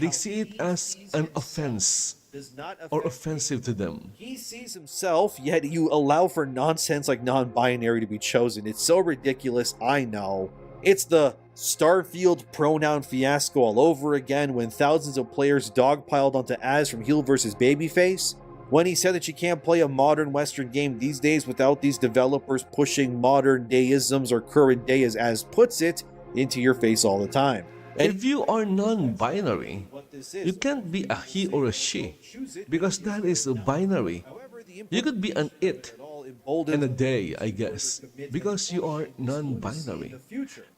They see it as an offense does not or offensive to them. he sees himself, yet you allow for nonsense like non-binary to be chosen. It's so ridiculous, I know. It's the Starfield pronoun fiasco all over again when thousands of players dogpiled onto Az from Heel vs. Babyface. When he said that you can't play a modern Western game these days without these developers pushing modern dayisms or current day as Az puts it into your face all the time. And If you are non-binary, what this you is, can't be a he or a she because that is a binary. however, the You could be an it all and emboldened a they, I guess, because you are non-binary.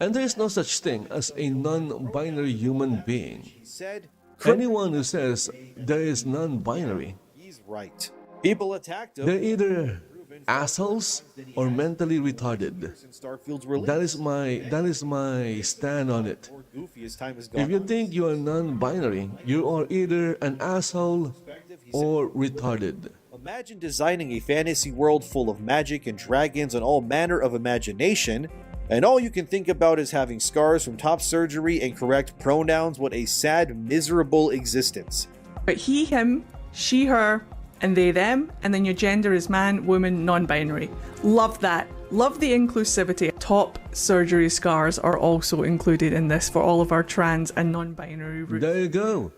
And there is no such thing as a non-binary human being. he said, Anyone who says there is non-binary, he's right. People attacked him they're either assholes or mentally retarded. in Starfield's release. That is my stand on it. More goofy as time has gone If you on. think you are non-binary, you are either an asshole or retarded. Imagine designing a fantasy world full of magic and dragons and all manner of imagination, and all you can think about is having scars from top surgery and correct pronouns. What a sad, miserable existence. But he, him, she, her, and they, them, and then your gender is man, woman, non-binary. Love that. Love the inclusivity. Top surgery scars are also included in this for all of our trans and non-binary roots. There you go.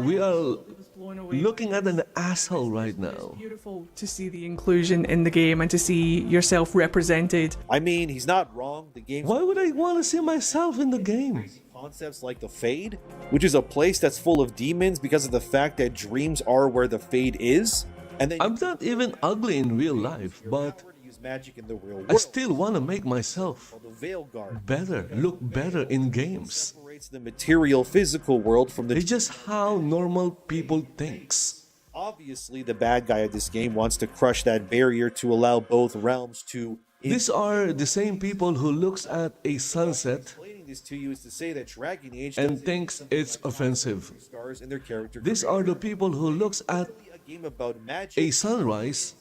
We are Blown away. looking at an asshole right now. Beautiful to see the inclusion in the game and to see yourself represented. I mean, he's not wrong. The game's Why would I want to see myself in the game? concepts like the Fade, which is a place that's full of demons because of the fact that dreams are where the Fade is, and then I'm not even ugly in real life, but to use magic in the real I world. still want to make myself The Veil Guard better, look better in games. separates the material physical world from the It's just how normal people thinks. Obviously, the bad guy of this game wants to crush that barrier to allow both realms to. These are the same people who looks at a sunset Explaining this to you is to say that Dragon Age and doesn't thinks something it's like offensive. scars in their character. These are the people who looks at a game about magic a sunrise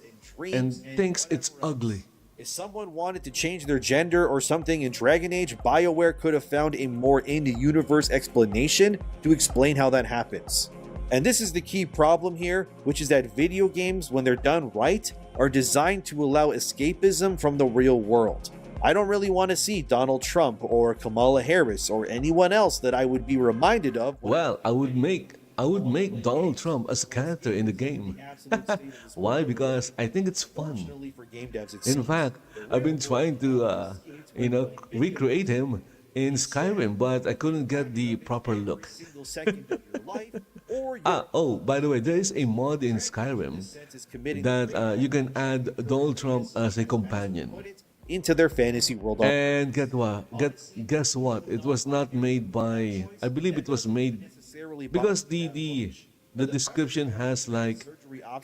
and thinks it's ugly. If someone wanted to change their gender or something in Dragon Age, BioWare could have found a more in-the-universe explanation to explain how that happens. And this is the key problem here, which is that video games, when they're done right, are designed to allow escapism from the real world. I don't really want to see Donald Trump or Kamala Harris or anyone else that I would be reminded of. Well, I would make Donald Trump as a character in the game. Why? Because I think it's fun. For game devs, it In seems. fact, I've been trying to, recreate him in Skyrim, but I couldn't get the proper look. Single second of your life, or your Oh, by the way, there is a mod in Skyrim sense is committing that you can add Donald Trump as a companion. into their fantasy world. And guess what? It was not made by. I believe it was made because the description has like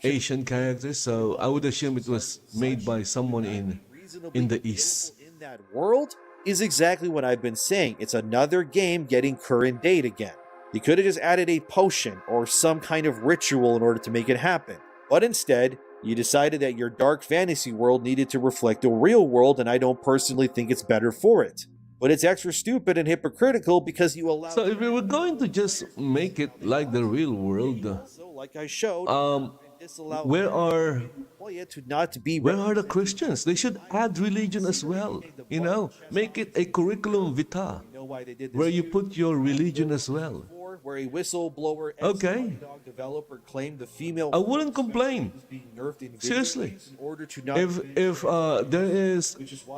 Asian characters, so I would assume it was made by someone in the East. In that world is exactly what I've been saying. It's another game getting current date again. You could have just added a potion or some kind of ritual in order to make it happen. But instead, you decided that your dark fantasy world needed to reflect the real world, and I don't personally think it's better for it. But it's extra stupid and hypocritical because you allow. So if we were going to just make it like the real world, So, like I showed, disallow where are to not be where are the Christians? They should add religion as well. You know, make it a curriculum vitae why they did this where you put your religion as well. before, where a whistleblower and Okay. dog developer claimed the female I wouldn't complain. was being nerfed in video Seriously. games in order to not If there is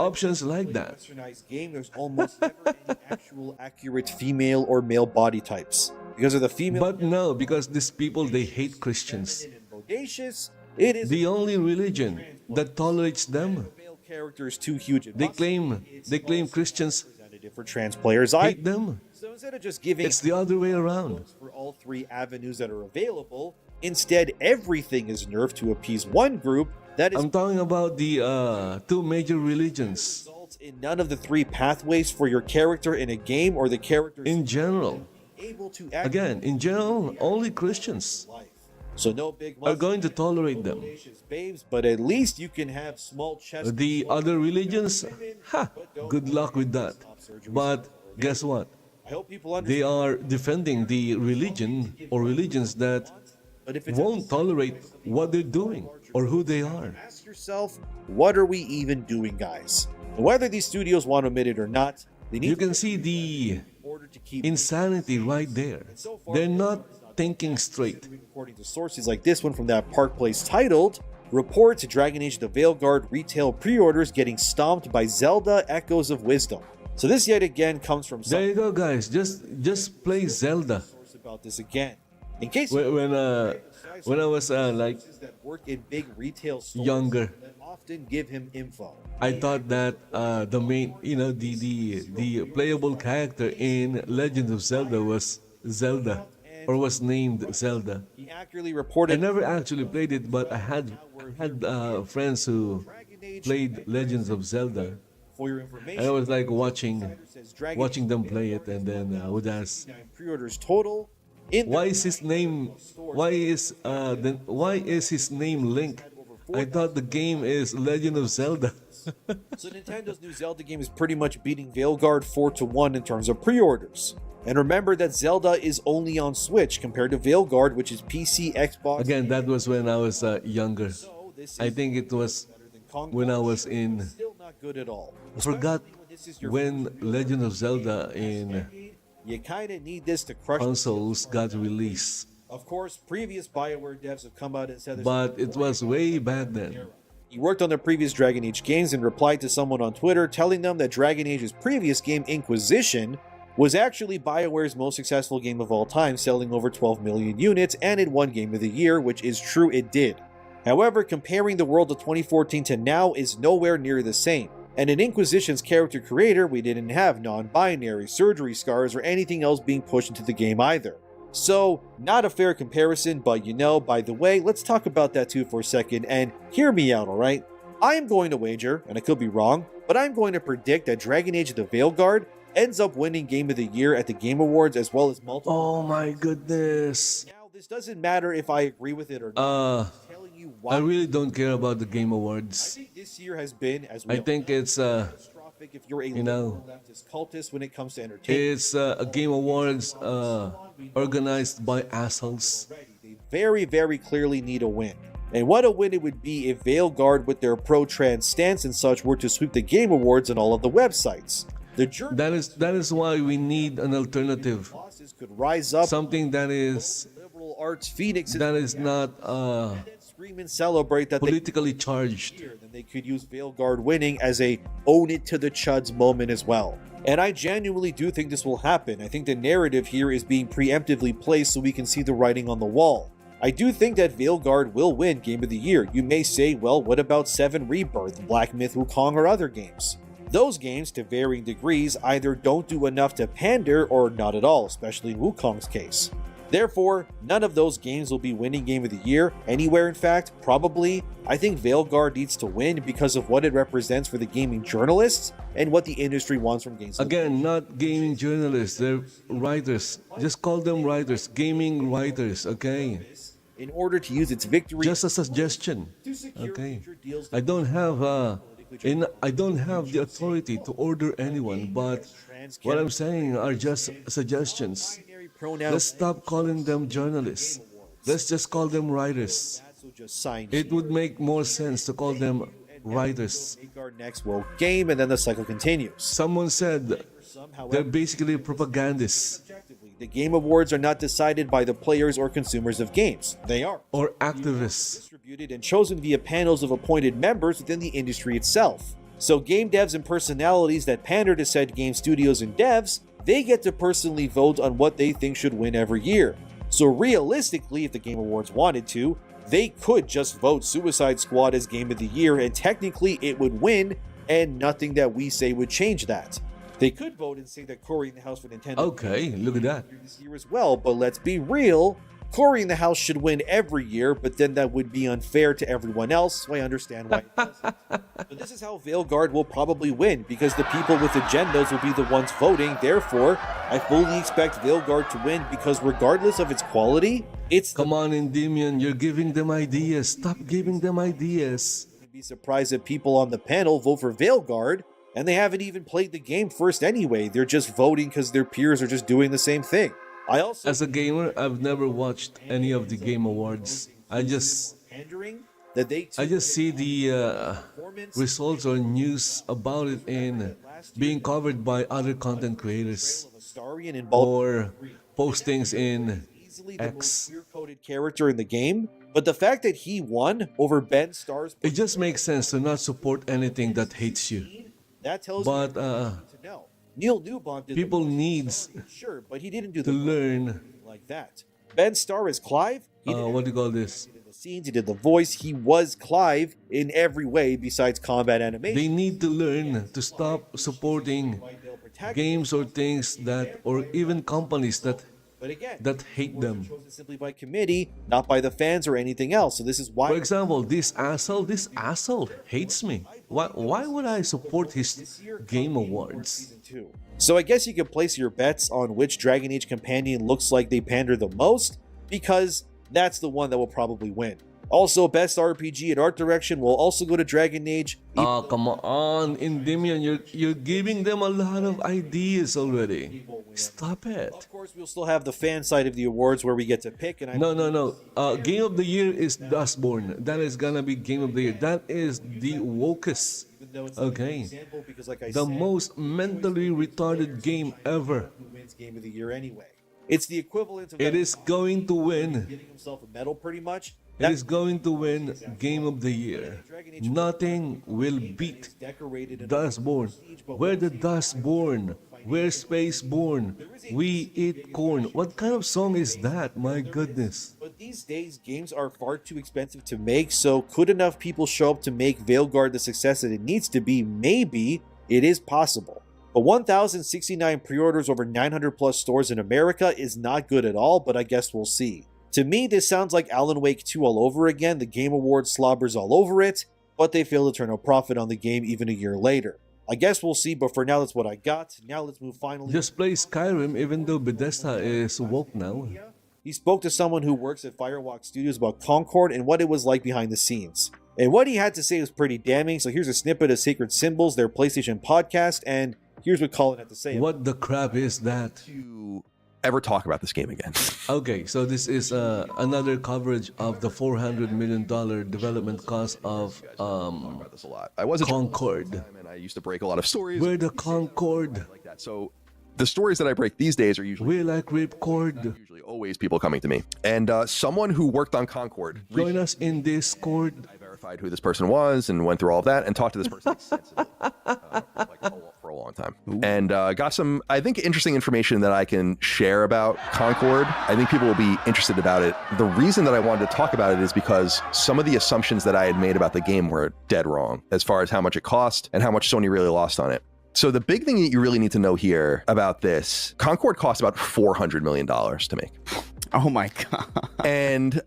options like that. westernized game. There's almost never any actual accurate female or male body types because of the female. But no, because these people, they hate Christians. and bodacious, it is The only religion that tolerates them. male character is too huge. and They muscular. claim Christians Representative for trans players. I hate them. so instead of just giving It's the other way around. for all three avenues that are available, instead everything is nerfed to appease one group that is I'm talking about the two major religions results in none of the three pathways for your character in a game or the character in general. able to act Again, in general, only Christians life. So no big are going to tolerate them. bodacious babes, but at least you can have small chest. The other religions, good luck with that. But guess what? I hope people They understand. are defending the religion or religions that But if it's won't tolerate what they're doing or who they are. ask yourself, what are we even doing, guys? And whether these studios want to admit it or not, they need You can see the in order to keep insanity right there. They're not thinking straight. according to sources like this one from that Park Place titled, reports Dragon Age The Veilguard retail pre-orders getting stomped by Zelda Echoes of Wisdom. So this yet again comes from There some you go, guys. Just play Zelda. source about this again. In case When I was like that work in big retail stores younger, that often give him info. I thought that the main, the playable character in Legend of Zelda was Zelda, or was named Zelda. He accurately I reported never actually played it, but I had friends who played Legends of Zelda, for your and information. I was like watching Says Dragon watching them play it, and then I would ask, pre-orders total. In why is his name? Why is his name Link? I thought the game is Legend of Zelda. So Nintendo's new Zelda game is pretty much beating Veilguard 4-1 in terms of pre-orders. And remember that Zelda is only on Switch compared to Veilguard, which is PC, Xbox. Again, that was when I was younger. So this is I think it was better than Concord. when I was in. Still not good at all. I forgot This is your when Legend of Zelda in You kind of need this to crush. consoles got released, Of course, previous BioWare devs have come out and said. but it was way back then. He worked on the previous Dragon Age games and replied to someone on Twitter telling them that Dragon Age's previous game, Inquisition, was actually BioWare's most successful game of all time, selling over 12 million units, and it won Game of the Year, which is true, it did. However, comparing the world of 2014 to now is nowhere near the same. And in Inquisition's character creator, we didn't have non-binary, surgery scars, or anything else being pushed into the game either. So, not a fair comparison, but by the way, let's talk about that too for a second, and hear me out, alright? I am going to wager, and I could be wrong, but I'm going to predict that Dragon Age the Veilguard ends up winning Game of the Year at the Game Awards as well as multiple. Oh my goodness. Now, this doesn't matter if I agree with it or not. I'm telling you why. I really don't care about the Game I Awards. think this year has been, as I think it's catastrophic if you're a liberal leftist cultist when it comes to entertainment. it's a Game Awards organized by assholes. They very, very clearly need a win. And what a win it would be if Veilguard, with their pro-trans stance and such, were to sweep the Game Awards on all of the websites. The That is why we need an alternative. bosses could rise up, Something that is arts phoenixes not scream and celebrate that politically charged. then they could use Veilguard winning as a own it to the chuds moment as well. And I genuinely do think this will happen. I think the narrative here is being preemptively placed so we can see the writing on the wall. I do think that Veilguard will win Game of the Year. You may say, well, what about 7 Rebirth, Black Myth Wukong, or other games? Those games, to varying degrees, either don't do enough to pander or not at all, especially in Wukong's case. Therefore, none of those games will be winning Game of the Year, anywhere in fact, probably. I think Veilguard needs to win because of what it represents for the gaming journalists and what the industry wants from games. Again, not gaming journalists, they're writers. Just call them writers, gaming writers, okay? In order to use its victory, Just a suggestion, okay? I don't have the authority to order anyone, but what I'm saying are just suggestions. Let's stop calling them journalists. Let's just call them writers. It would make more sense to call them writers. Our next woke game, and then the cycle continues. Someone said they're basically propagandists The Game Awards are not decided by the players or consumers of games. They are or activists. distributed and chosen via panels of appointed members within the industry itself. So game devs and personalities that pander to said game studios and devs, they get to personally vote on what they think should win every year. So realistically, if the Game Awards wanted to, they could just vote Suicide Squad as Game of the Year, and technically it would win, and nothing that we say would change that. They could vote and say that Cory in the House for Nintendo Okay, look at that. this year as well, but let's be real, Cory in the House should win every year, but then that would be unfair to everyone else, so I understand why it doesn't. But this is how Veilguard will probably win, because the people with agendas will be the ones voting. Therefore, I fully expect Veilguard to win, because regardless of its quality, it's Come on, Endymion, you're giving them ideas. Stop giving them ideas. You'd be surprised if people on the panel vote for Veilguard, and they haven't even played the game first anyway. They're just voting because their peers are just doing the same thing. I also As a gamer, I've never watched any of the Game Awards. I just that they see the results or news about it in being covered by other content creators or postings in X. coded character in the game, but the fact that he won over Ben Starr's It just makes sense to not support anything that hates you. that tells But you to know. Neil Newbon did people needs sure, but he didn't do to the learn, like that. Ben Starr is Clive. He did what do you call this? the scenes, he did the voice. He was Clive in every way besides combat animation. They need to learn to stop supporting games or things that, or even companies that But again, hate them. chosen simply by committee, not by the fans or anything else. So this is why For example, this asshole hates me. Why would I support his Game Awards? So I guess you could place your bets on which Dragon Age companion looks like they pander the most, because that's the one that will probably win. Also, best RPG and art direction will also go to Dragon Age. Oh, come on, Endymion, you're giving them a lot of ideas already. Stop it. Of course, we'll still have the fan side of the awards where we get to pick. And No. Game of the Year is Dustborn. That is gonna be Game of the Year. That is the wokest. Okay. because like I The said, most mentally retarded game ever. who wins Game of the Year anyway? It's the equivalent of It is going to win. getting himself a medal, pretty much. It is going to win Game of the Year. Nothing will beat Dustborn. Where the Dustborn? Where Spaceborn? We eat corn. What kind of song is that? My goodness. But these days, games are far too expensive to make, so could enough people show up to make Veilguard the success that it needs to be? Maybe it is possible. But 1,069 pre-orders over 900 plus stores in America is not good at all, but I guess we'll see. To me, this sounds like Alan Wake 2 all over again. The Game Awards slobbers all over it, but they fail to turn a profit on the game even a year later. I guess we'll see, but for now, that's what I got. Now let's move finally. Just play Skyrim even though Bethesda is woke now. He spoke to someone who works at Firewalk Studios about Concord and what it was like behind the scenes. And what he had to say was pretty damning, so here's a snippet of Sacred Symbols, their PlayStation podcast, and here's what Colin had to say. What the crap is that? To ever talk about this game again. Okay, so this is another coverage of the $400 million development cost of About this a lot. I was a Concord. and I used to break a lot of stories. We're the Concord. Like that. So the stories that I break these days are usually We like ripcord. usually always people coming to me. And someone who worked on Concord Join us in Discord. I verified who this person was and went through all of that and talked to this person extensively, for a long time. And got some, I think, interesting information that I can share about Concord. I think people will be interested about it. The reason that I wanted to talk about it is because some of the assumptions that I had made about the game were dead wrong as far as how much it cost and how much Sony really lost on it. So the big thing that you really need to know here about this, Concord cost about $400 million to make. Oh my god. And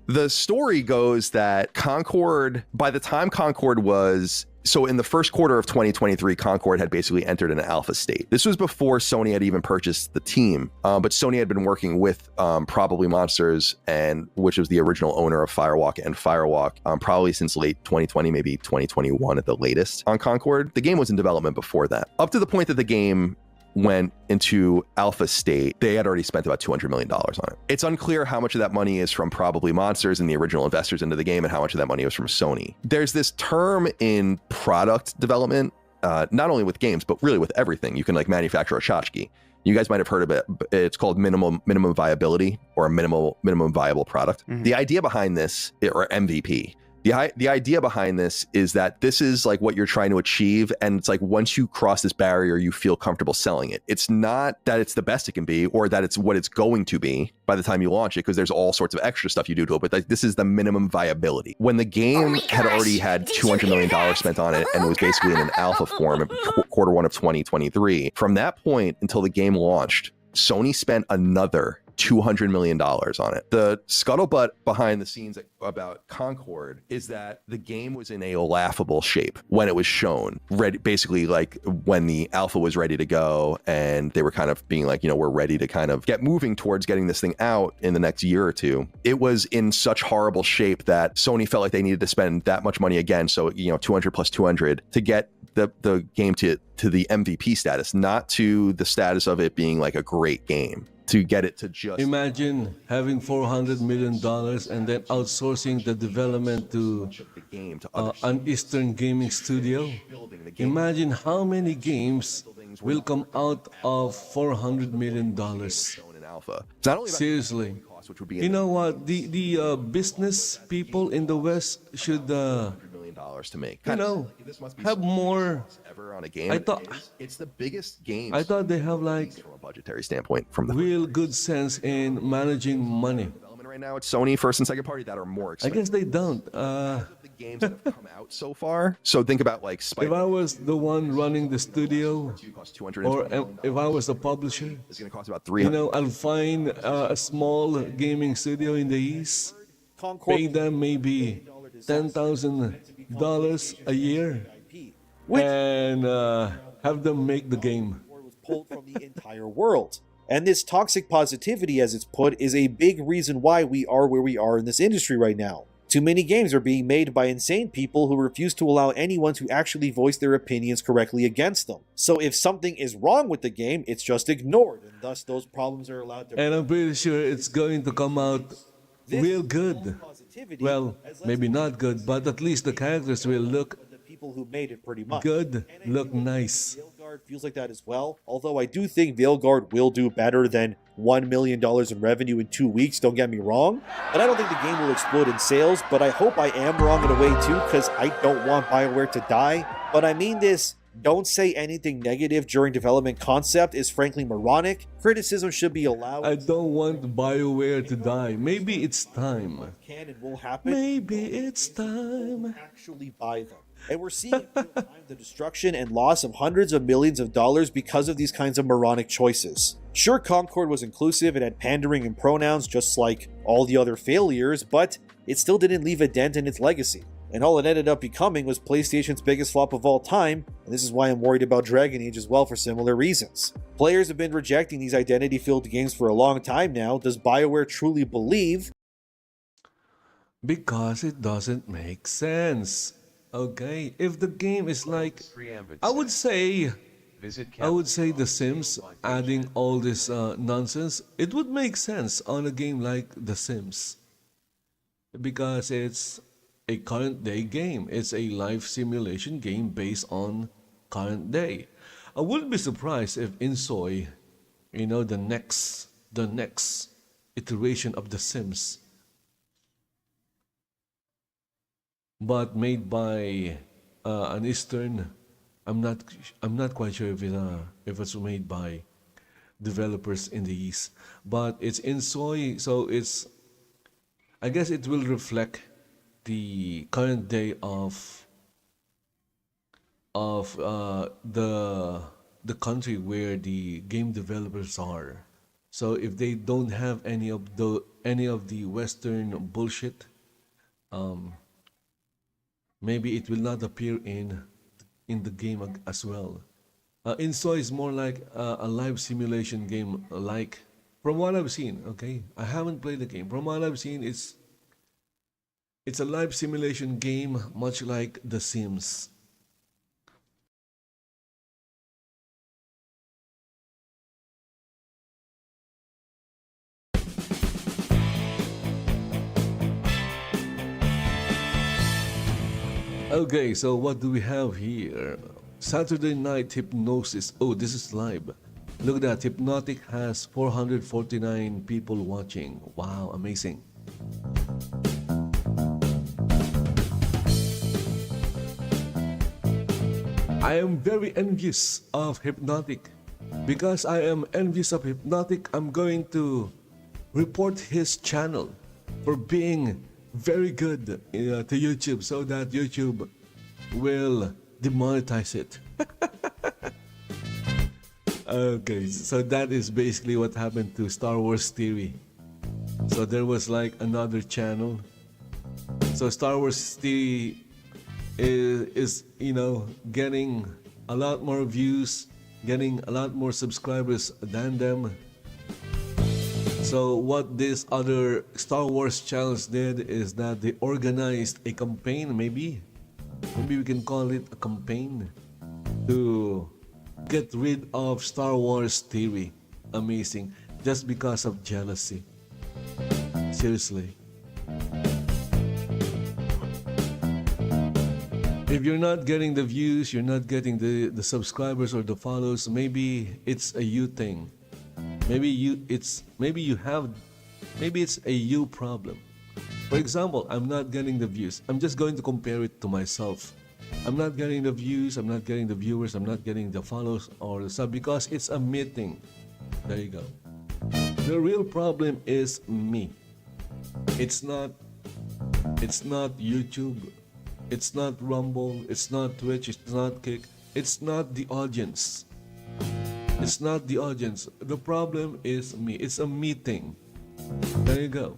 the story goes that Concord, by the time Concord was, so in the first quarter of 2023, Concord had basically entered an alpha state. This was before Sony had even purchased the team, but Sony had been working with Probably Monsters, and which was the original owner of Firewalk and Firewalk, probably since late 2020, maybe 2021 at the latest on Concord. The game was in development before that. Up to the point that the game went into alpha state, they had already spent about $200 million on it. It's unclear how much of that money is from Probably Monsters and the original investors into the game and how much of that money was from Sony. There's this term in product development, not only with games, but really with everything. You can like manufacture a tchotchke. You guys might have heard of it. It's called minimum viability or a minimum viable product. Mm-hmm. The idea behind this, or MVP, the idea behind this is that this is like what you're trying to achieve, and it's like once you cross this barrier, you feel comfortable selling it. It's not that it's the best it can be or that it's what it's going to be by the time you launch it, because there's all sorts of extra stuff you do to it, but like, this is the minimum viability. When the game had already had $200 million spent on it and it was basically in an alpha form in quarter one of 2023, from that point until the game launched, Sony spent another $200 million on it. The scuttlebutt behind the scenes about Concord is that the game was in a laughable shape when it was shown. Basically, like when the alpha was ready to go and they were kind of being like, we're ready to kind of get moving towards getting this thing out in the next year or two. It was in such horrible shape that Sony felt like they needed to spend that much money again. So, 200 plus 200 to get the game to the MVP status, not to the status of it being like a great game. To get it to just imagine having $400 million and then outsourcing the development to an Eastern gaming studio. Imagine how many games will come out of $400 million. Seriously. You know what? The business people in the West should to make. Have more ever on a game. I thought it's the biggest game. I thought they have like from a budgetary standpoint from the real good sense in managing money. Right now, it's Sony first and second party that are more expensive. I guess they don't. The games that have come out so far. So think about like If I was the one running the studio, or if I was the publisher, it's going to cost about $300. I'll find a small gaming studio in the East, pay them maybe $10,000 a year, and have them make the game. Was pulled from the entire world. And this toxic positivity, as it's put, is a big reason why we are where we are in this industry right now. Too many games are being made by insane people who refuse to allow anyone to actually voice their opinions correctly against them. So if something is wrong with the game, it's just ignored, and thus those problems are allowed to... And I'm pretty sure it's going to come out real good. Well, maybe not good, but at least the characters will look who made it pretty much good, look nice. Veilguard feels like that as well, although I do think Veilguard will do better than $1 million in revenue in 2 weeks, don't get me wrong, but I don't think the game will explode in sales. But I hope I am wrong in a way too, because I don't want BioWare to die. But I mean this Don't say anything negative during development concept is frankly moronic. Criticism should be allowed. I don't want BioWare to die. Maybe it's time. Can and will happen. Maybe it's time. Actually buy them. And we're seeing in real time the destruction and loss of hundreds of millions of dollars because of these kinds of moronic choices. Sure, Concord was inclusive and had pandering in pronouns just like all the other failures, but it still didn't leave a dent in its legacy. And all it ended up becoming was PlayStation's biggest flop of all time, and this is why I'm worried about Dragon Age as well for similar reasons. Players have been rejecting these identity-filled games for a long time now. Does BioWare truly believe? Because it doesn't make sense. Okay, if the game is like, I would say The Sims, adding all this nonsense, it would make sense on a game like The Sims. Because it's a current day game. It's a life simulation game based on current day. I wouldn't be surprised if Insoy, the next iteration of The Sims, but made by an Eastern. I'm not quite sure if it's made by developers in the East, but it's Insoy, so I guess it will reflect the current day of the country where the game developers are. So if they don't have any of the Western bullshit, maybe it will not appear in the game as well. Insoy is more like a live simulation game, like from what I've seen. Okay, I haven't played the game. From what I've seen, it's a live simulation game, much like The Sims. Okay, so what do we have here? Saturday Night Hypnosis. Oh, this is live. Look at that. Hypnotic has 449 people watching. Wow, amazing. I am very envious of Hypnotic. Because I am envious of Hypnotic, I'm going to report his channel for being very good to YouTube, so that YouTube will demonetize it. Okay, so that is basically what happened to Star Wars Theory. So there was like another channel. So Star Wars Theory is getting a lot more views, getting a lot more subscribers than them. So what these other Star Wars channels did is that they organized a campaign, maybe we can call it a campaign, to get rid of Star Wars Theory. Amazing. Just because of jealousy. Seriously. If you're not getting the views, you're not getting the subscribers or the follows, maybe it's a you thing. Maybe it's a you problem. For example, I'm not getting the views. I'm just going to compare it to myself. I'm not getting the views, I'm not getting the viewers, I'm not getting the follows or the sub because it's a me thing. There you go. The real problem is me. It's not YouTube. It's not Rumble. It's not Twitch. It's not Kick. It's not the audience. It's not the audience. The problem is me. It's a me thing. There you go.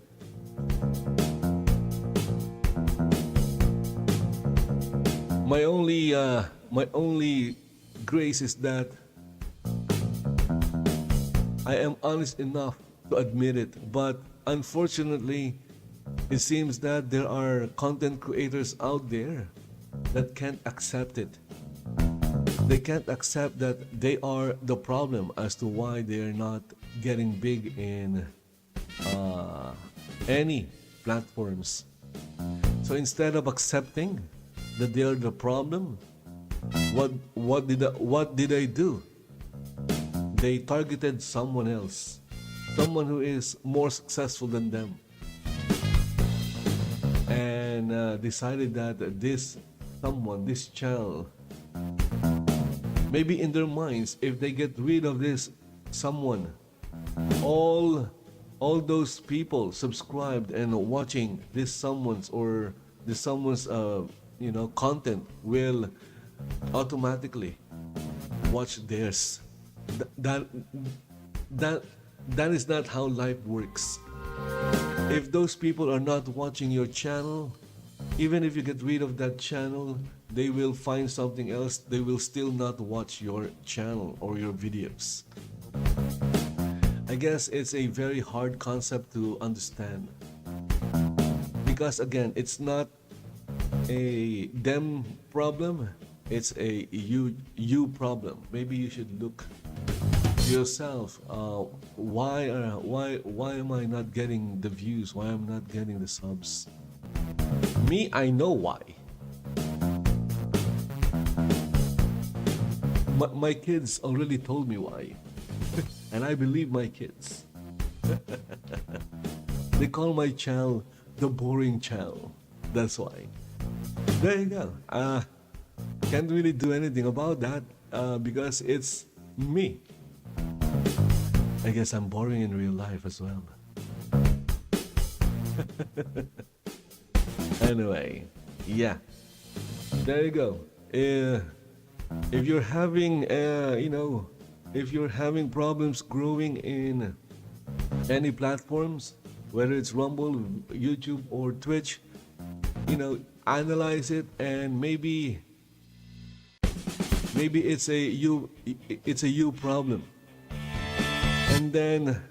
My only grace is that I am honest enough to admit it, but unfortunately, it seems that there are content creators out there that can't accept it. They can't accept that they are the problem as to why they're not getting big in any platforms. So instead of accepting that they are the problem, what did I do? They targeted someone else, someone who is more successful than them, and decided that this channel maybe in their minds, if they get rid of this someone, all those people subscribed and watching this someone's content will automatically watch theirs. That is not how life works. If those people are not watching your channel, even if you get rid of that channel, they will find something else. They will still not watch your channel or your videos. I guess it's a very hard concept to understand. Because again, it's not a them problem, it's a you problem. Maybe you should look to yourself. Why am I not getting the views? Why am I not getting the subs? Me, I know why. My kids already told me why. And I believe my kids. They call my channel the boring channel. That's why. There you go. Can't really do anything about that because it's me. I guess I'm boring in real life as well. Anyway, yeah. There you go. If you're having, if you're having problems growing in any platforms, whether it's Rumble, YouTube, or Twitch, analyze it, and maybe it's a you problem, and then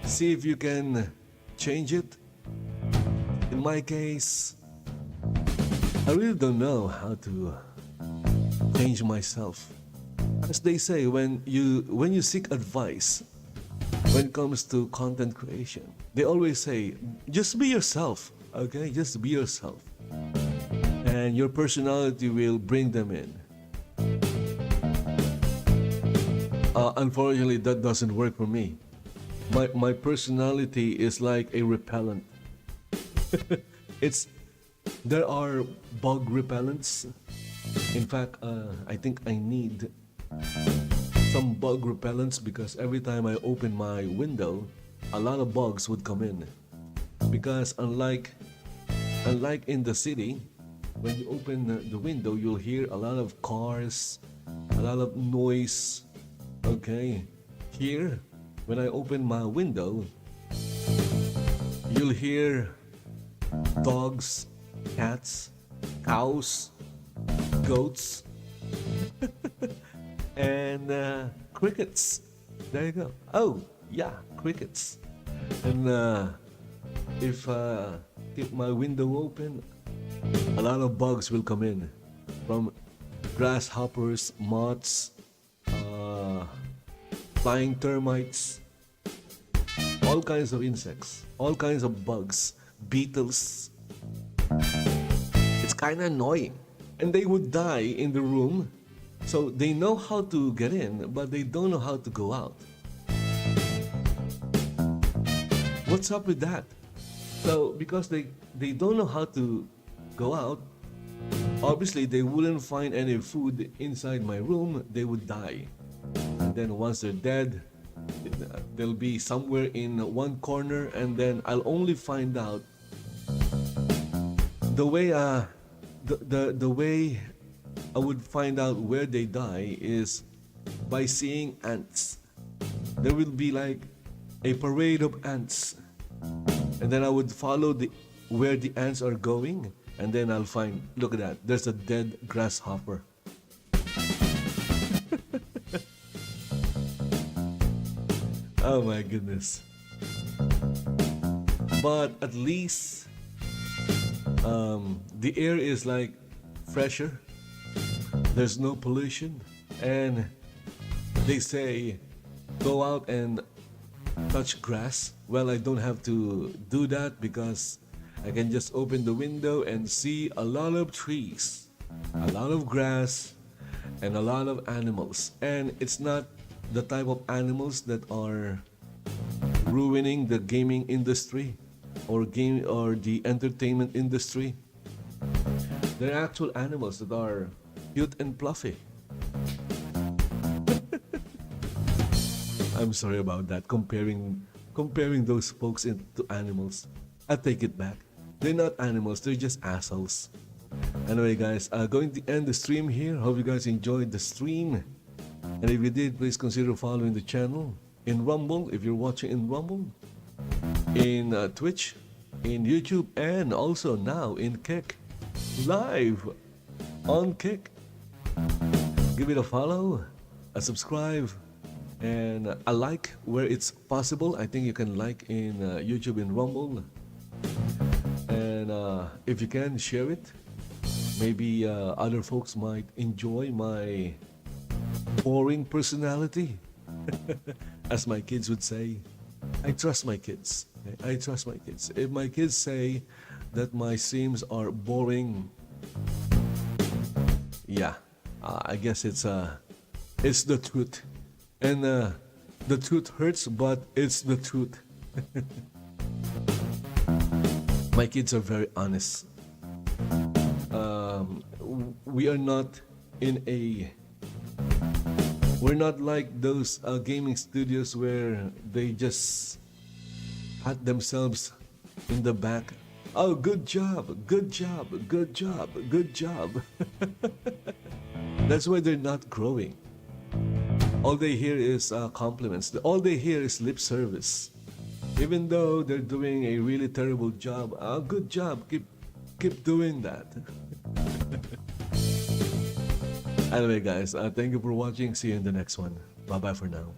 see if you can change it. In my case, I really don't know how to change myself. As they say, when you seek advice when it comes to content creation, they always say, just be yourself, okay? Just be yourself. And your personality will bring them in. Unfortunately, that doesn't work for me. My personality is like a repellent. There are bug repellents. In fact, I think I need some bug repellents because every time I open my window, a lot of bugs would come in. Because unlike in the city, when you open the window, you'll hear a lot of cars, a lot of noise. Okay, here, when I open my window, you'll hear dogs, cats, cows, goats, and crickets. There you go. Oh, yeah, crickets. And if I keep my window open, a lot of bugs will come in, from grasshoppers, moths, flying termites, all kinds of insects, all kinds of bugs, beetles. It's kind of annoying. And they would die in the room, so they know how to get in, but they don't know how to go out. What's up with that? So because they don't know how to go out, obviously they wouldn't find any food inside my room. They would die. And then once they're dead, they'll be somewhere in one corner, and then I'll only find out the way the way I would find out where they die is by seeing ants. There will be like a parade of ants, and then I would follow where the ants are going, and then I'll find, look at that, there's a dead grasshopper. Oh my goodness. But at least the air is like fresher, there's no pollution, and they say go out and touch grass. Well, I don't have to do that because I can just open the window and see a lot of trees, a lot of grass, and a lot of animals. And it's not the type of animals that are ruining the gaming industry or the entertainment industry. They're actual animals that are cute and fluffy. I'm sorry about that. Comparing those folks into animals. I take it back. They're not animals. They're just assholes. Anyway, guys, going to end the stream here. Hope you guys enjoyed the stream. And if you did, please consider following the channel in Rumble if you're watching in Rumble, in Twitch, in YouTube, and also now in Kick live on Kick. Give it a follow, a subscribe, and a like where it's possible. I think you can like in YouTube and Rumble, and if you can, share it. Maybe other folks might enjoy my boring personality. As my kids would say, I trust my kids. Okay? I trust my kids. If my kids say that my streams are boring, yeah, I guess it's the truth. And the truth hurts, but it's the truth. My kids are very honest. We are not we're not like those gaming studios where they just pat themselves in the back. Oh, good job, good job, good job, good job. That's why they're not growing. All they hear is compliments. All they hear is lip service. Even though they're doing a really terrible job, good job, keep doing that. Anyway, guys, thank you for watching. See you in the next one. Bye-bye for now.